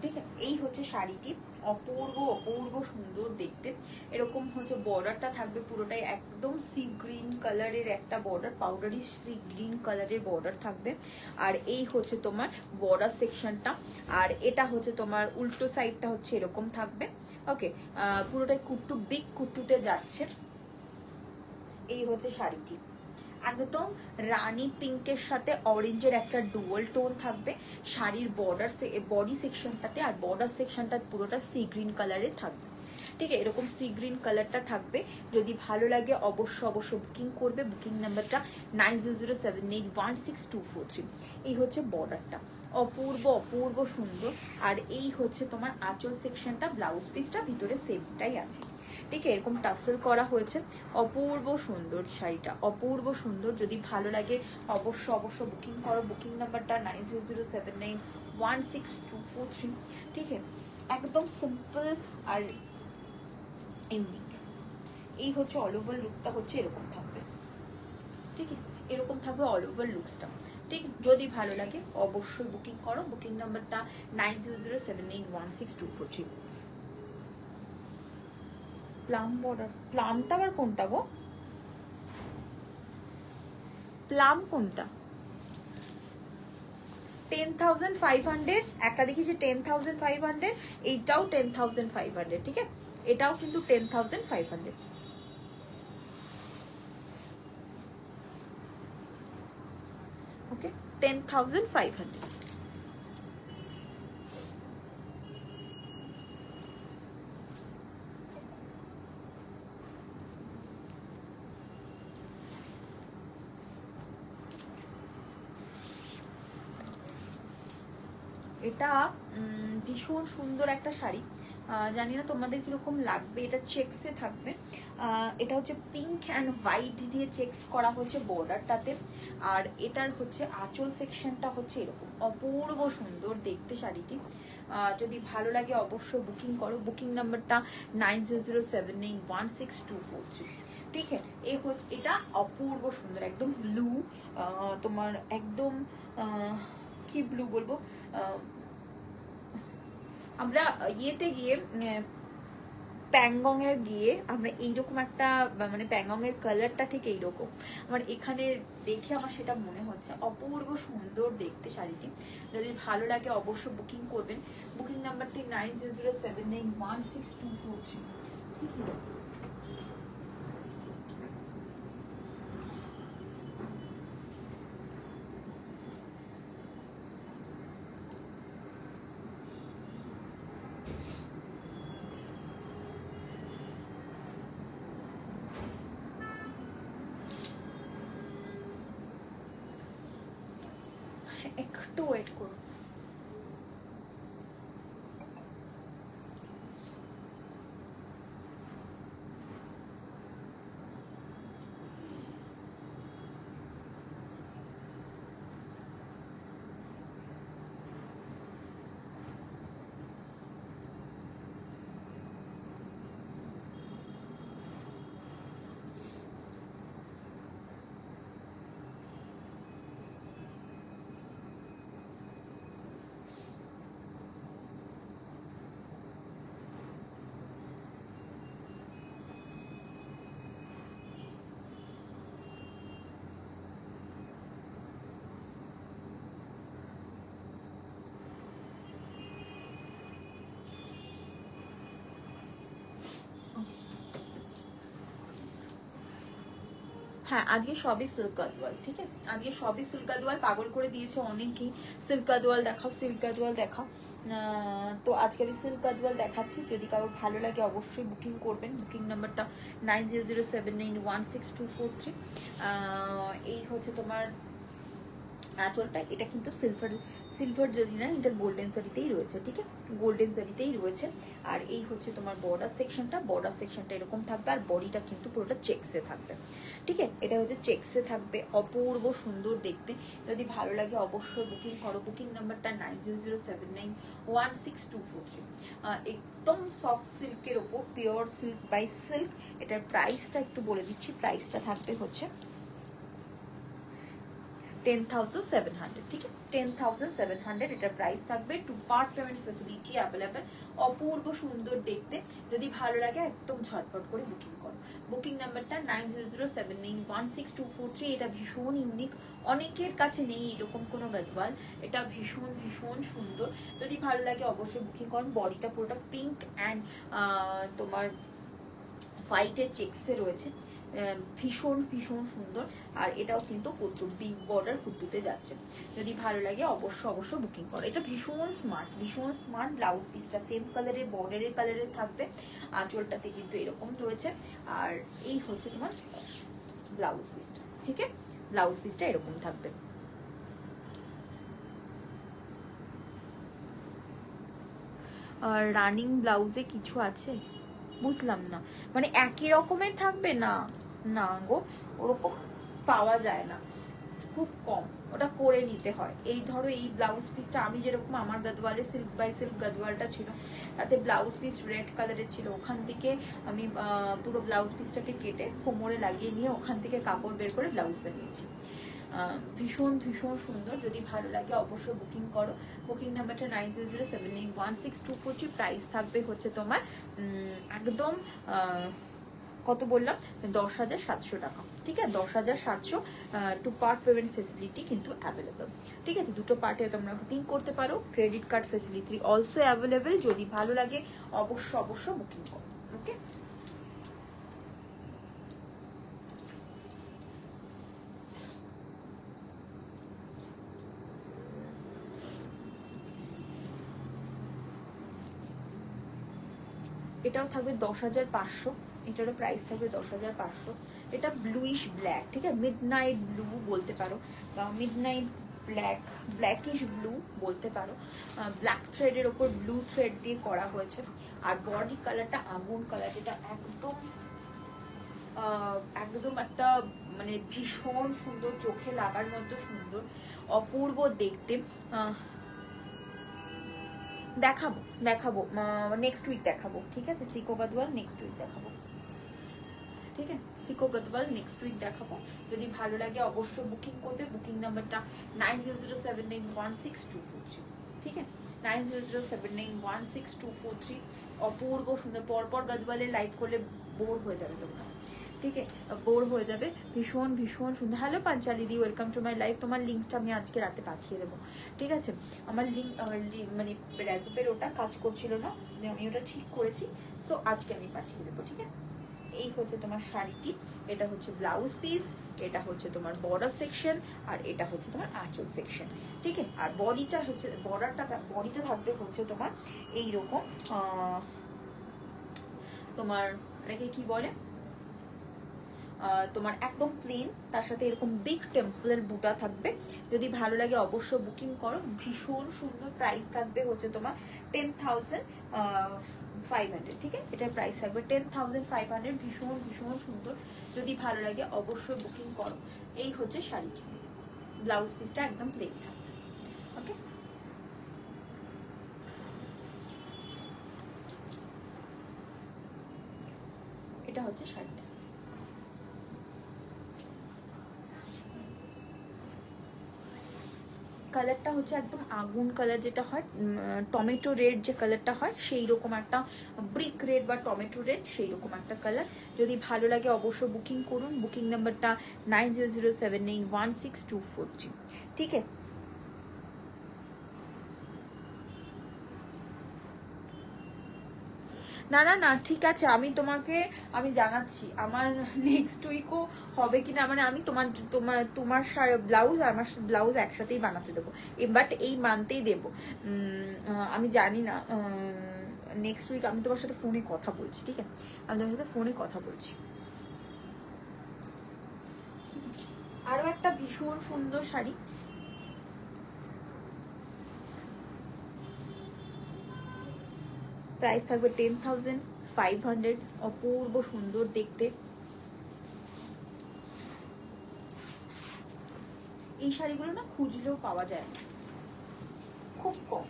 ঠিক আছে, এই হচ্ছে শাড়িটি। অপূর্ব অপূর্ব সুন্দর দেখতে। এরকম হচ্ছে বর্ডারটা থাকবে পুরোটাই একদম সি গ্রিন কালারের একটা বর্ডার, পাউডারি সি গ্রিন কালারের বর্ডার থাকবে। আর এই হচ্ছে তোমার বর্ডার সেকশনটা, আর এটা হচ্ছে তোমার উল্টো সাইডটা হচ্ছে এরকম থাকবে। ওকে, পুরোটাই কুট্টু, বিগ কুট্টুতে যাচ্ছে। এই হচ্ছে শাড়িটি, একদম রানী পিঙ্কের সাথে অরেঞ্জের একটা ডুয়াল টোন থাকবে শাড়ির বর্ডার বডি সেকশনটাতে, আর বর্ডার সেকশনটা পুরোটা সি গ্রিন কালারের থাকবে। ঠিক আছে, এরকম সি গ্রিন কালারটা থাকবে। যদি ভালো লাগে অবশ্যই বুকিং করবে। বুকিং নাম্বারটা 9007816243। এই হচ্ছে বর্ডারটা, অপূর্ব অপূর্ব সুন্দর। আর এই হচ্ছে তোমার আঁচল সেকশনটা, ব্লাউজ পিসটা ভিতরে সেমটাই আছে। ঠিক আছে, এরকম টাসেল করা হয়েছে। অপূর্ব সুন্দর শাড়িটা, অপূর্ব সুন্দর। যদি ভালো লাগে অবশ্য বুকিং করো। বুকিং নাম্বারটা 9007916243। ঠিক আছে, একদম সিম্পল আর ইউনিক। এই হচ্ছে অল ওভার লুকটা, হচ্ছে এরকম থাকবে। ঠিক আছে, এরকম থাকবে অল ওভার লুকসটা। ঠিক, যদি ভালো লাগে অবশ্যই বুকিং করো। বুকিং নাম্বারটা 9007816243। প্লাম বর্ডার, প্লামটা আবার কোনটা গো? প্লাম কোনটা? 10,500 একটা দেখিয়েছি 10,500, এইটাও 10,500। ঠিক আছে, এটাও কিন্তু 10,500। ওকে, 10,500। এটা ভীষণ সুন্দর একটা শাড়ি, জানি না তোমাদের কিরকম লাগবে। এটা চেক্সে থাকবে। এটা হচ্ছে পিঙ্ক অ্যান্ড হোয়াইট দিয়ে চেক্স করা হয়েছে বর্ডারটাতে। আর এটার হচ্ছে আঁচল সেকশনটা হচ্ছে এরকম, অপূর্ব সুন্দর দেখতে শাড়িটি। যদি ভালো লাগে অবশ্যই বুকিং করো। বুকিং নাম্বারটা 9007816243। ঠিক আছে, এই হচ্ছে, এটা অপূর্ব সুন্দর, একদম ব্লু, তোমার একদম কি ব্লু বলবো, আমরা ইয়েতে গিয়ে প্যাংগং এর গিয়ে আমরা এইরকম একটা, মানে প্যাংগং এর কালারটা ঠিক এইরকম আমার এখানে দেখে আমার সেটা মনে হচ্ছে। অপূর্ব সুন্দর দেখতে শাড়িটি। যদি ভালো লাগে অবশ্যই বুকিং করবেন। বুকিং নাম্বারটি 9007916243। ঠিক আছে, একটু ওয়েট করুন। হ্যাঁ, আজকে সবই সিল্ক গাদওয়াল। ঠিক আছে, আজকে সবই সিল্ক গাদওয়াল। পাগল করে দিয়েছে অনেকেই, সিল্ক গাদওয়াল দেখাও, সিল্ক গাদওয়াল দেখাও। তো আজকে আমি সিল্ক গাদওয়াল দেখাচ্ছি। যদি কারোর ভালো লাগে অবশ্যই বুকিং করবেন। বুকিং নাম্বারটা 9007916243। এই হচ্ছে তোমার আঁচলটা। এটা কিন্তু সিলভার যদি না, এটা গোল্ডেন শাড়িতেই রয়েছে। ঠিক আছে, গোল্ডেন শাড়িতেই রয়েছে। আর এই হচ্ছে তোমার বর্ডার সেকশনটা এরকম থাকবে। আর বডিটা কিন্তু পুরোটা চেক্সে থাকবে। ঠিক আছে, এটা হচ্ছে চেক্সে থাকবে, অপূর্ব সুন্দর দেখতে। যদি ভালো লাগে অবশ্যই বুকিং করো। বুকিং নাম্বারটা 9007916243। একদম সফট সিল্কের ওপর, পিওর সিল্ক বাই সিল্ক। এটার প্রাইসটা একটু বলে দিচ্ছি। প্রাইসটা থাকবে হচ্ছে 10,700। ঠিক আছে, 10,700 এটার প্রাইস থাকবে। 2 পার্ট পেমেন্ট ফেসিলিটি অ্যাভেলেবেল। অপূর্ব সুন্দর দেখতে। যদি ভালো লাগে একদম ঝটপট করে বুকিং করো। বুকিং নাম্বারটা 9007916243। এটা ভীষণ ইউনিক, অনেকের কাছে নেই এরকম কোনো গাদওয়াল। এটা ভীষণ ভীষণ সুন্দর, যদি ভালো লাগে অবশ্যই বুকিং করুন। বডিটা পুরোটা পিঙ্ক অ্যান্ড তোমার হোয়াইটের চেক্সে রয়েছে, ভীষণ ভীষণ সুন্দর। আর এটাও কিন্তু কুর্তু, বিগ বর্ডার কুর্তুতে যাচ্ছে। যদি ভালো লাগে অবশ্যই বুকিং করো। এটা ভীষণ স্মার্ট, ভীষণ স্মার্ট। ব্লাউজ পিসটা সেম কালারের, বর্ডারের কালারের থাকবে। আঁচলটাতে কিন্তু এরকম রয়েছে। আর এই হচ্ছে তোমার ব্লাউজ পিসটা, ঠিক আছে? ব্লাউজ পিসটা এরকম থাকবে। আর রানিং ব্লাউজে কিছু আছে বুঝলাম না, মানে একই রকমের থাকবে না? না গো, ওরকম পাওয়া যায় না, খুব কম, ওটা করে নিতে হয়। এই ধরো এই ব্লাউজ পিসটা আমি যেরকম আমার গাদওয়ালে সিল্ক বাই সিল্ক গাদওয়ালটা ছিল, তাতে ব্লাউজ পিস রেড কালারের ছিল। ওখান থেকে আমি পুরো ব্লাউজ পিসটাকে কেটে কোমরে লাগিয়ে নিয়ে ওখান থেকে কাপড় বের করে ব্লাউজ বানিয়েছি। ভীষণ ভীষণ সুন্দর। যদি ভালো লাগে অবশ্যই বুকিং করো। বুকিং নাম্বারটা 9007916243। প্রাইস থাকবে হচ্ছে তোমার একদম কত বললাম, 10,700 টাকা, ঠিক আছে? 10,700। টু পার্ট পেমেন্ট ফেসিলিটি কিন্তু অ্যাভেলেবল, ঠিক আছে? দুটো পার্টে তোমরা বুকিং করতে পারো। Credit card facility also available. যদি ভালো লাগে অবশ্যই বুকিং করো। ওকে, এটাও থাকবে 10,500। এটারও প্রাইস থাকবে 10,500। এটা ব্লুইশ ব্ল্যাক, ঠিক আছে? মিড নাইট ব্লু বলতে পারো, বা mid night black, blackish blue বলতে পারো। ব্ল্যাক থ্রেডের ওপর ব্লু থ্রেড দিয়ে করা হয়েছে। আর বডি কালারটা আগুন কালার, যেটা একদম একটা মানে ভীষণ সুন্দর, চোখে লাগার মতো সুন্দর, অপূর্ব দেখতে। দেখাবো নেক্সট উইক দেখাবো, ঠিক আছে? সিকো গাদওয়াল নেক্সট উইক দেখাবো, ঠিক আছে? সিকো গাদওয়াল নেক্সট উইক দেখাবো। যদি ভালো লাগে অবশ্যই বুকিং করবে। বুকিং নাম্বারটা 9007916243, ঠিক আছে? 9007916243। অপূর্ব সুন্দর। পরপর গাদওয়ালের লাইভ করলে বোর হয়ে যাবে তোমরা, ঠিক আছে? বোর হয়ে যাবে। ভীষণ ভীষণ সুন্দর। Hello Panchali the, welcome to my live. তোমার লিঙ্কটা আমি আজকে রাতে পাঠিয়ে দেবো, ঠিক আছে? আমার লিঙ্ক মানে রেজোপের ওটা কাজ করছিল না, আমি ওটা ঠিক করেছি, সো আজকে আমি পাঠিয়ে দেবো, ঠিক আছে? এই হচ্ছে তোমার শাড়িটি, এটা হচ্ছে ব্লাউজ পিস, এটা হচ্ছে তোমার বর্ডার সেকশন, আর এটা হচ্ছে তোমার আঁচল সেকশন, ঠিক আছে? আর বডিটা হচ্ছে বডিটা থাকবে হচ্ছে তোমার এইরকম, তোমার এটাকে কি বলে, তোমার একদম প্লেন, তার সাথে এরকম বিগ টেম্পলের বুটা থাকবে। যদি ভালো লাগে অবশ্যই বুকিং করো। ভীষণ সুন্দর। প্রাইস থাকবে হচ্ছে তোমার 10,500, ঠিক আছে? এটার প্রাইস থাকবে 10,500। ভীষণ ভীষণ সুন্দর। যদি ভালো লাগে অবশ্যই বুকিং করো। এই হচ্ছে শাড়িটি, ব্লাউজ পিসটা একদম প্লেন থাকবে। ওকে, এটা হচ্ছে শাড়িটা। কালারটা হচ্ছে একদম আগুন কালার, যেটা হয় টমেটো রেড যে কালারটা হয়, সেই রকম একটা ব্রিক রেড বা টমেটো রেড, সেই রকম একটা কালার। যদি ভালো লাগে অবশ্যই বুকিং করুন। বুকিং নাম্বারটা 9007916243, ঠিক আছে? না ঠিক আছে, আমি জানাচ্ছি আমার নেক্সট উইকও হবে কিনা, মানে আমি তোমার ব্লাউজ আর আমার ব্লাউজ একসাথেই বানাতে দেবো, বাট এই মান্থেই দেবো। আমি জানি না, নেক্সট উইক আমি তোমার সাথে ফোনে কথা বলছি, ঠিক আছে? আমি তোমার সাথে ফোনে কথা বলছি। আরো একটা ভীষণ সুন্দর শাড়ি, প্রাইস থাকবে 10,500। অপূর্ব সুন্দর দেখতে। এই শাড়িগুলো না খুঁজলেও পাওয়া যায় না, খুব কম।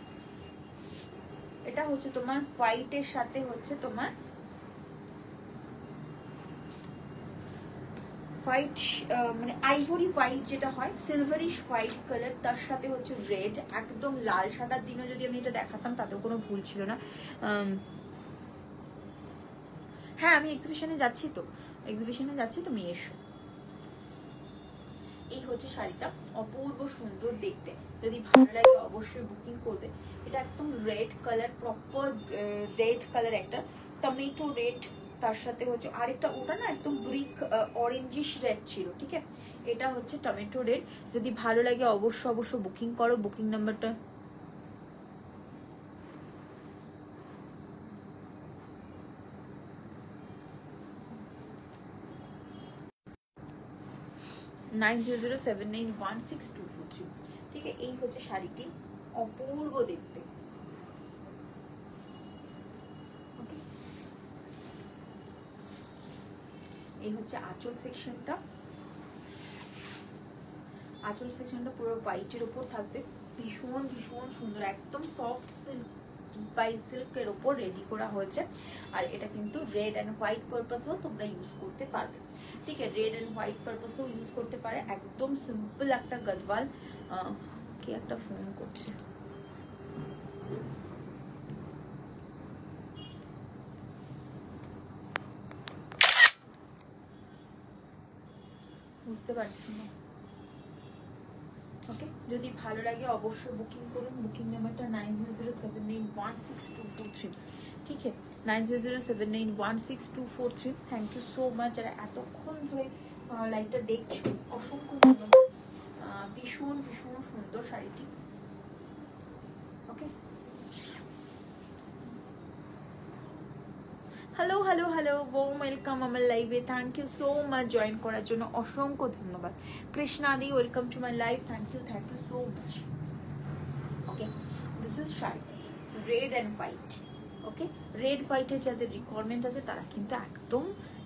এটা হচ্ছে তোমার হোয়াইটের সাথে হচ্ছে তোমার হোয়াইট, মানে আইভরি হোয়াইট যেটা হয়, সিলভারিশ হোয়াইট কালার, তার সাথে হচ্ছে রেড, একদম লাল সাদার দিনও যদি আমি এটা দেখাতাম তাতেও কোনো ভুল ছিল না। হ্যাঁ আমি এক্সিবিশনে যাচ্ছি তো, তুমি এসো। এই হচ্ছে শাড়িটা, অপূর্ব সুন্দর দেখতে, যদি ভালো লাগে অবশ্যই বুকিং করবে। এটা একদম red colour, proper red colour, একটা টমেটো রেড, তার সাথে হচ্ছে আরেকটা, ওটা না একদম ব্রিক অরেঞ্জিশ রেড ছিল, ঠিক আছে। এটা হচ্ছে টমেটো রেড, যদি ভালো লাগে অবশ্য বুকিং করো। বুকিং নাম্বারটা 9007916243। ঠিক আছে, এই হচ্ছে শাড়িটি, অপূর্ব দেখতে। এই হচ্ছে আঁচল সেকশনটা, পুরো হোয়াইটের উপর থাকবে, ভীষণ সুন্দর, একদম সফট সিল্ক বাই সিল্কের উপর রেডি করা হয়েছে। আর এটা কিন্তু রেড অ্যান্ড হোয়াইট পারপাসেও তোমরা ইউজ করতে পারবে, ঠিক আছে, রেড অ্যান্ড হোয়াইট পারপাসেও ইউজ করতে পারে। একদম সিম্পল একটা গদওয়াল। কি একটা ফোন করছে, বুঝতে পারছি না। ওকে, যদি ভালো লাগে অবশ্যই বুকিং করুন। বুকিং নাম্বারটা 9007916243। ঠিক আছে, 9007916243। থ্যাংক ইউ সো মাচ যারা এতক্ষণ ধরে লাইভটা দেখছো, অসংখ্য ধন্যবাদ। ভীষণ সুন্দর শাড়িটি। ওকে, হ্যালো ওয়ার্ম ওয়েলকাম আমার লাইভে। Thank you so much join করার জন্য, অসংখ্য ধন্যবাদ। কৃষ্ণাদি welcome to my live, thank you so much. Okay, this is sari red and white. Okay, red হোয়াইটের যাদের রিকোয়ারমেন্ট আছে তারা কিন্তু একদম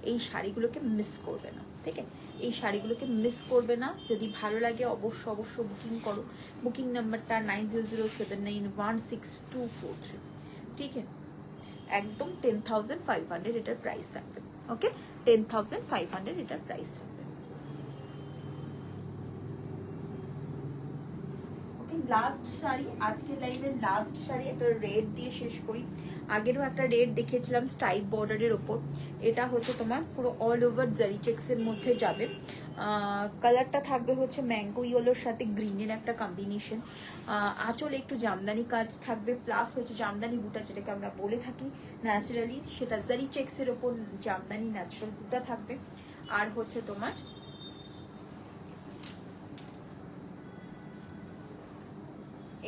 এই শাড়িগুলোকে মিস করবে না, ঠিক আছে, এই শাড়িগুলোকে মিস করবে না। যদি ভালো লাগে অবশ্য বুকিং করো। বুকিং নাম্বারটা 9007916243। ঠিক আছে, একদম 10,500 এটার প্রাইস থাকবে। ওকে, 10,500 এটার প্রাইস থাকবে। ওকে, লাস্ট শাড়ি, আজকে লাইভের লাস্ট শাড়ি, একটা রেড দিয়ে শেষ করি। আগেরও একটা রেড দেখিয়েছিলাম স্টাইপ বর্ডারের ওপর, এটা হচ্ছে তোমার পুরো অল ওভার জারি চেক্সের মধ্যে যাবে। কালারটা থাকবে হচ্ছে ম্যাঙ্গো ইয়েলোর সাথে গ্রিনের একটা কম্বিনেশন। আঁচল একটু জামদানি কাজ থাকবে, প্লাস হচ্ছে জামদানি বুটা যেটাকে আমরা বলে থাকি ন্যাচারালি, সেটা জারি চেক্সের ওপর জামদানি ন্যাচারাল বুটা থাকবে। আর হচ্ছে তোমার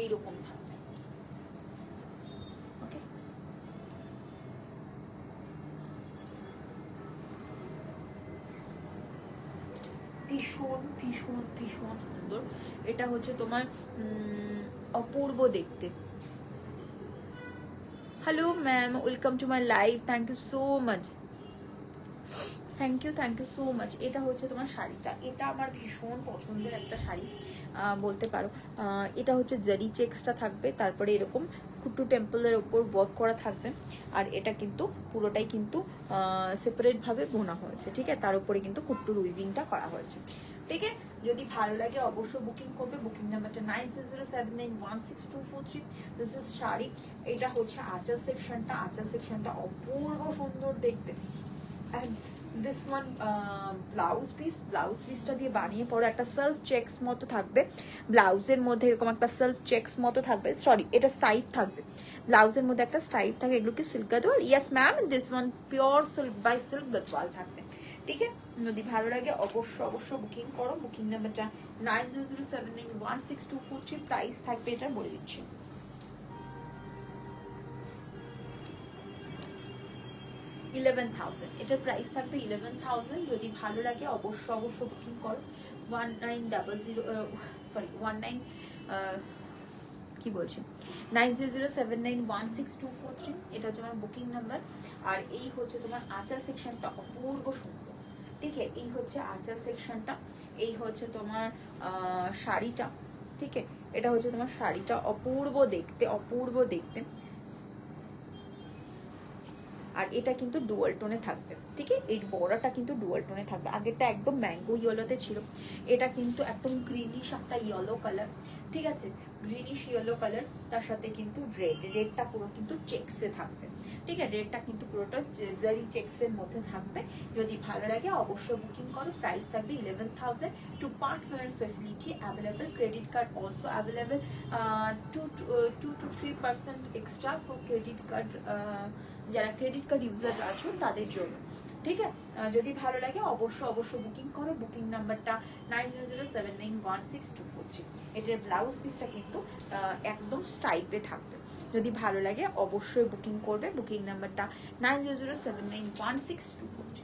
এইরকম থাকবে। ওকে, ভীষণ সুন্দর। এটা হচ্ছে তোমার অপূর্ব দেখতে। Hello ma'am, welcome to my live, thank you so much. Thank you so much. এটা হচ্ছে তোমার শাড়িটা, এটা আমার ভীষণ পছন্দের একটা শাড়ি বলতে পারো। এটা হচ্ছে জারি চেক্সটা থাকবে, তারপরে এরকম কুট্টু টেম্পলের ওপর ওয়ার্ক করা থাকবে। আর এটা কিন্তু পুরোটাই কিন্তু সেপারেটভাবে বোনা হয়েছে, ঠিক আছে, তার উপরে কিন্তু কুট্টুর উইভিংটা করা হয়েছে। ঠিক আছে, যদি ভালো লাগে অবশ্যই বুকিং করবে। বুকিং নাম্বারটা 9007916243। This is sari. এটা হচ্ছে আঁচল সেকশনটা অপূর্ব সুন্দর দেখতে। দিস ওয়ান ব্লাউজ পিসটা দিয়ে বানিয়ে পড়ো, একটা সেলফ চেক্স মতো থাকবে ব্লাউজের মধ্যে, এরকম একটা সেলফ চেক্স মতো থাকবে, সরি এটা স্টাইপ থাকবে, ব্লাউজের মধ্যে একটা স্টাইপ থাকবে। এগুলো কি silk Gadwal? Yes ma'am, this one pure silk by silk Gadwal থাকবে। ঠিক আছে, যদি ভালো লাগে অবশ্য বুকিং করো। বুকিং নাম্বারটা 9007916243। প্রাইস থাকবে এটা বলে দিচ্ছি 11,000। এটার প্রাইস থাকবে 11,000। যদি ভালো লাগে অবশ্য বুকিং করো। 9007916243। এটা হচ্ছে আমার বুকিং নাম্বার। আর এই হচ্ছে তোমার আঁচল সেকশনটা অপূর্ব সুন্দর। ঠিক আছে, এই হচ্ছে আঁচল সেকশনটা, এই হচ্ছে তোমার শাড়িটা। ঠিক আছে, এটা হচ্ছে তোমার শাড়িটা, অপূর্ব দেখতে। আর এটা কিন্তু ডুয়াল টোনে থাকবে। ঠিক আছে। এই বর্ডারটা কিন্তু ডুয়াল টোনে থাকবে, আগেরটা একদম ম্যাঙ্গো ইয়েলোতে ছিল, এটা কিন্তু একদম গ্রিনিশ একটা ইয়েলো কালার, ঠিক আছে, গ্রিনিশ ইয়েলো কালার, তার সাথে কিন্তু রেডটা পুরো কিন্তু চেক্সে থাকবে, ঠিক আছে, রেডটা কিন্তু পুরোটা জারি চেক্সের মধ্যে থাকবে। যদি ভালো লাগে অবশ্যই বুকিং করো। প্রাইস থাকবে 11,000। Two part payment facility available, credit card also available, 2 to 3% extra for credit card, যারা ক্রেডিট কার্ড ইউজার আছো তাদের জন্য, ঠিক আছে। যদি ভালো লাগে অবশ্যই বুকিং করো। বুকিং নাম্বারটা 9007916243। এটার ব্লাউজ পিসটা কিন্তু একদম স্টাইপে থাকবে। যদি ভালো লাগে অবশ্যই বুকিং করবে। বুকিং নাম্বারটা 9007916243।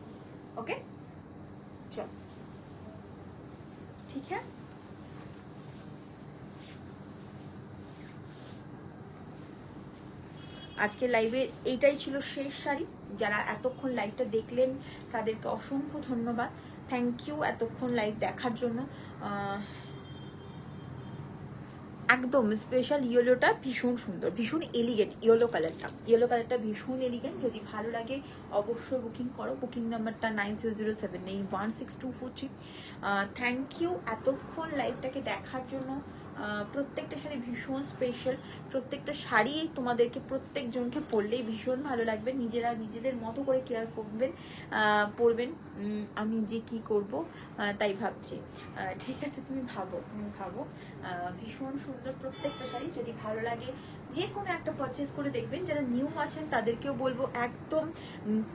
ওকে, চল, ঠিক আছে। আজকে লাইভের এইটাই ছিল শেষ শাড়ি। যারা এতক্ষণ লাইভটা দেখলেন তাদেরকে অসংখ্য ধন্যবাদ, থ্যাংক ইউ এতক্ষণ লাইভ দেখার জন্য। একদম স্পেশাল ইয়েলোটা ভীষণ সুন্দর, ভীষণ এলিগেন্ট ইয়েলো কালারটা ভীষণ এলিগেন্ট। যদি ভালো লাগে অবশ্যই বুকিং করো। বুকিং নাম্বারটা 9007916243। থ্যাংক ইউ এতক্ষণ লাইভটাকে দেখার জন্য। প্রত্যেকটা শাড়ি ভীষণ স্পেশাল, প্রত্যেকটা শাড়ি তোমাদেরকে প্রত্যেকজনকে পরলেই ভীষণ ভালো লাগবে। নিজেরা নিজেদের মতো করে কেয়ার করবেন, পরবেন। আমি যে কি করব তাই ভাবছি, ঠিক আছে, তুমি ভাবো ভীষণ সুন্দর প্রত্যেকটা শাড়ি। যদি ভালো লাগে যে কোনো একটা পারচেস করে দেখবেন। যারা নিউ আছেন তাদেরকেও বলবো একদম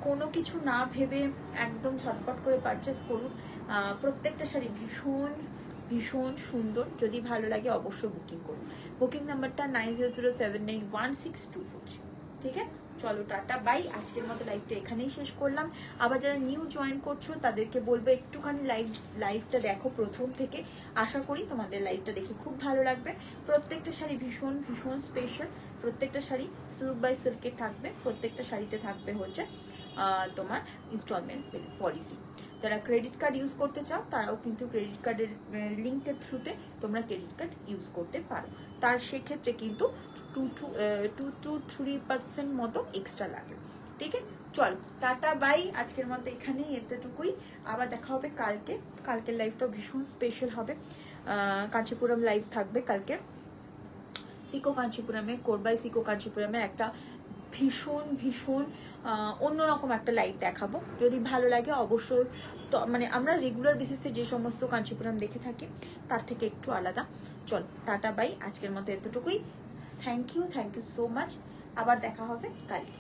কোনো কিছু না ভেবে একদম ঝটপট করে পারচেস করুন। প্রত্যেকটা শাড়ি ভীষণ সুন্দর। যদি ভালো লাগে অবশ্যই বুকিং করুন। বুকিং নাম্বারটা 9007916243। ঠিক আছে, চলো টাটা বাই। আজকের মতো লাইভটা এখানেই শেষ করলাম। আবার যারা নিউ জয়েন করছো তাদেরকে বলবো একটুখানি লাইভটা দেখো প্রথম থেকে। আশা করি তোমাদের লাইভটা দেখে খুব ভালো লাগবে। প্রত্যেকটা শাড়ি ভীষণ স্পেশাল। প্রত্যেকটা শাড়ি সিল্ক বাই সিল্কের থাকবে। প্রত্যেকটা শাড়িতে থাকবে হচ্ছে তোমার ইনস্টলমেন্ট পলিসি। যারা ক্রেডিট কার্ড ইউজ করতে চাও তারাও কিন্তু ক্রেডিট কার্ডের লিঙ্কের থ্রুতে তোমরা ক্রেডিট কার্ড ইউজ করতে পারো। তার সেক্ষেত্রে কিন্তু 2 to 3% মতো এক্সট্রা লাগে। ঠিক আছে, চলো টাটা বাই। আজকের মতো এখানেই এতটুকুই। আবার দেখা হবে কালকের লাইভটা ভীষণ স্পেশাল হবে। কাঞ্চিপুরম লাইভ থাকবে কালকে। সিকো কাঞ্চিপুরমে কোরবাই সিকো কাঞ্চিপুরমে একটা ভীষণ অন্যরকম একটা লাইভ দেখাবো। যদি ভালো লাগে অবশ্যই, তো মানে আমরা রেগুলার বেসিসে যে সমস্ত কাঞ্চিপুরম দেখে থাকি তার থেকে একটু আলাদা। চল টাটা বাই। আজকের মতো এতটুকুই। Thank you so much. আবার দেখা হবে কালকে।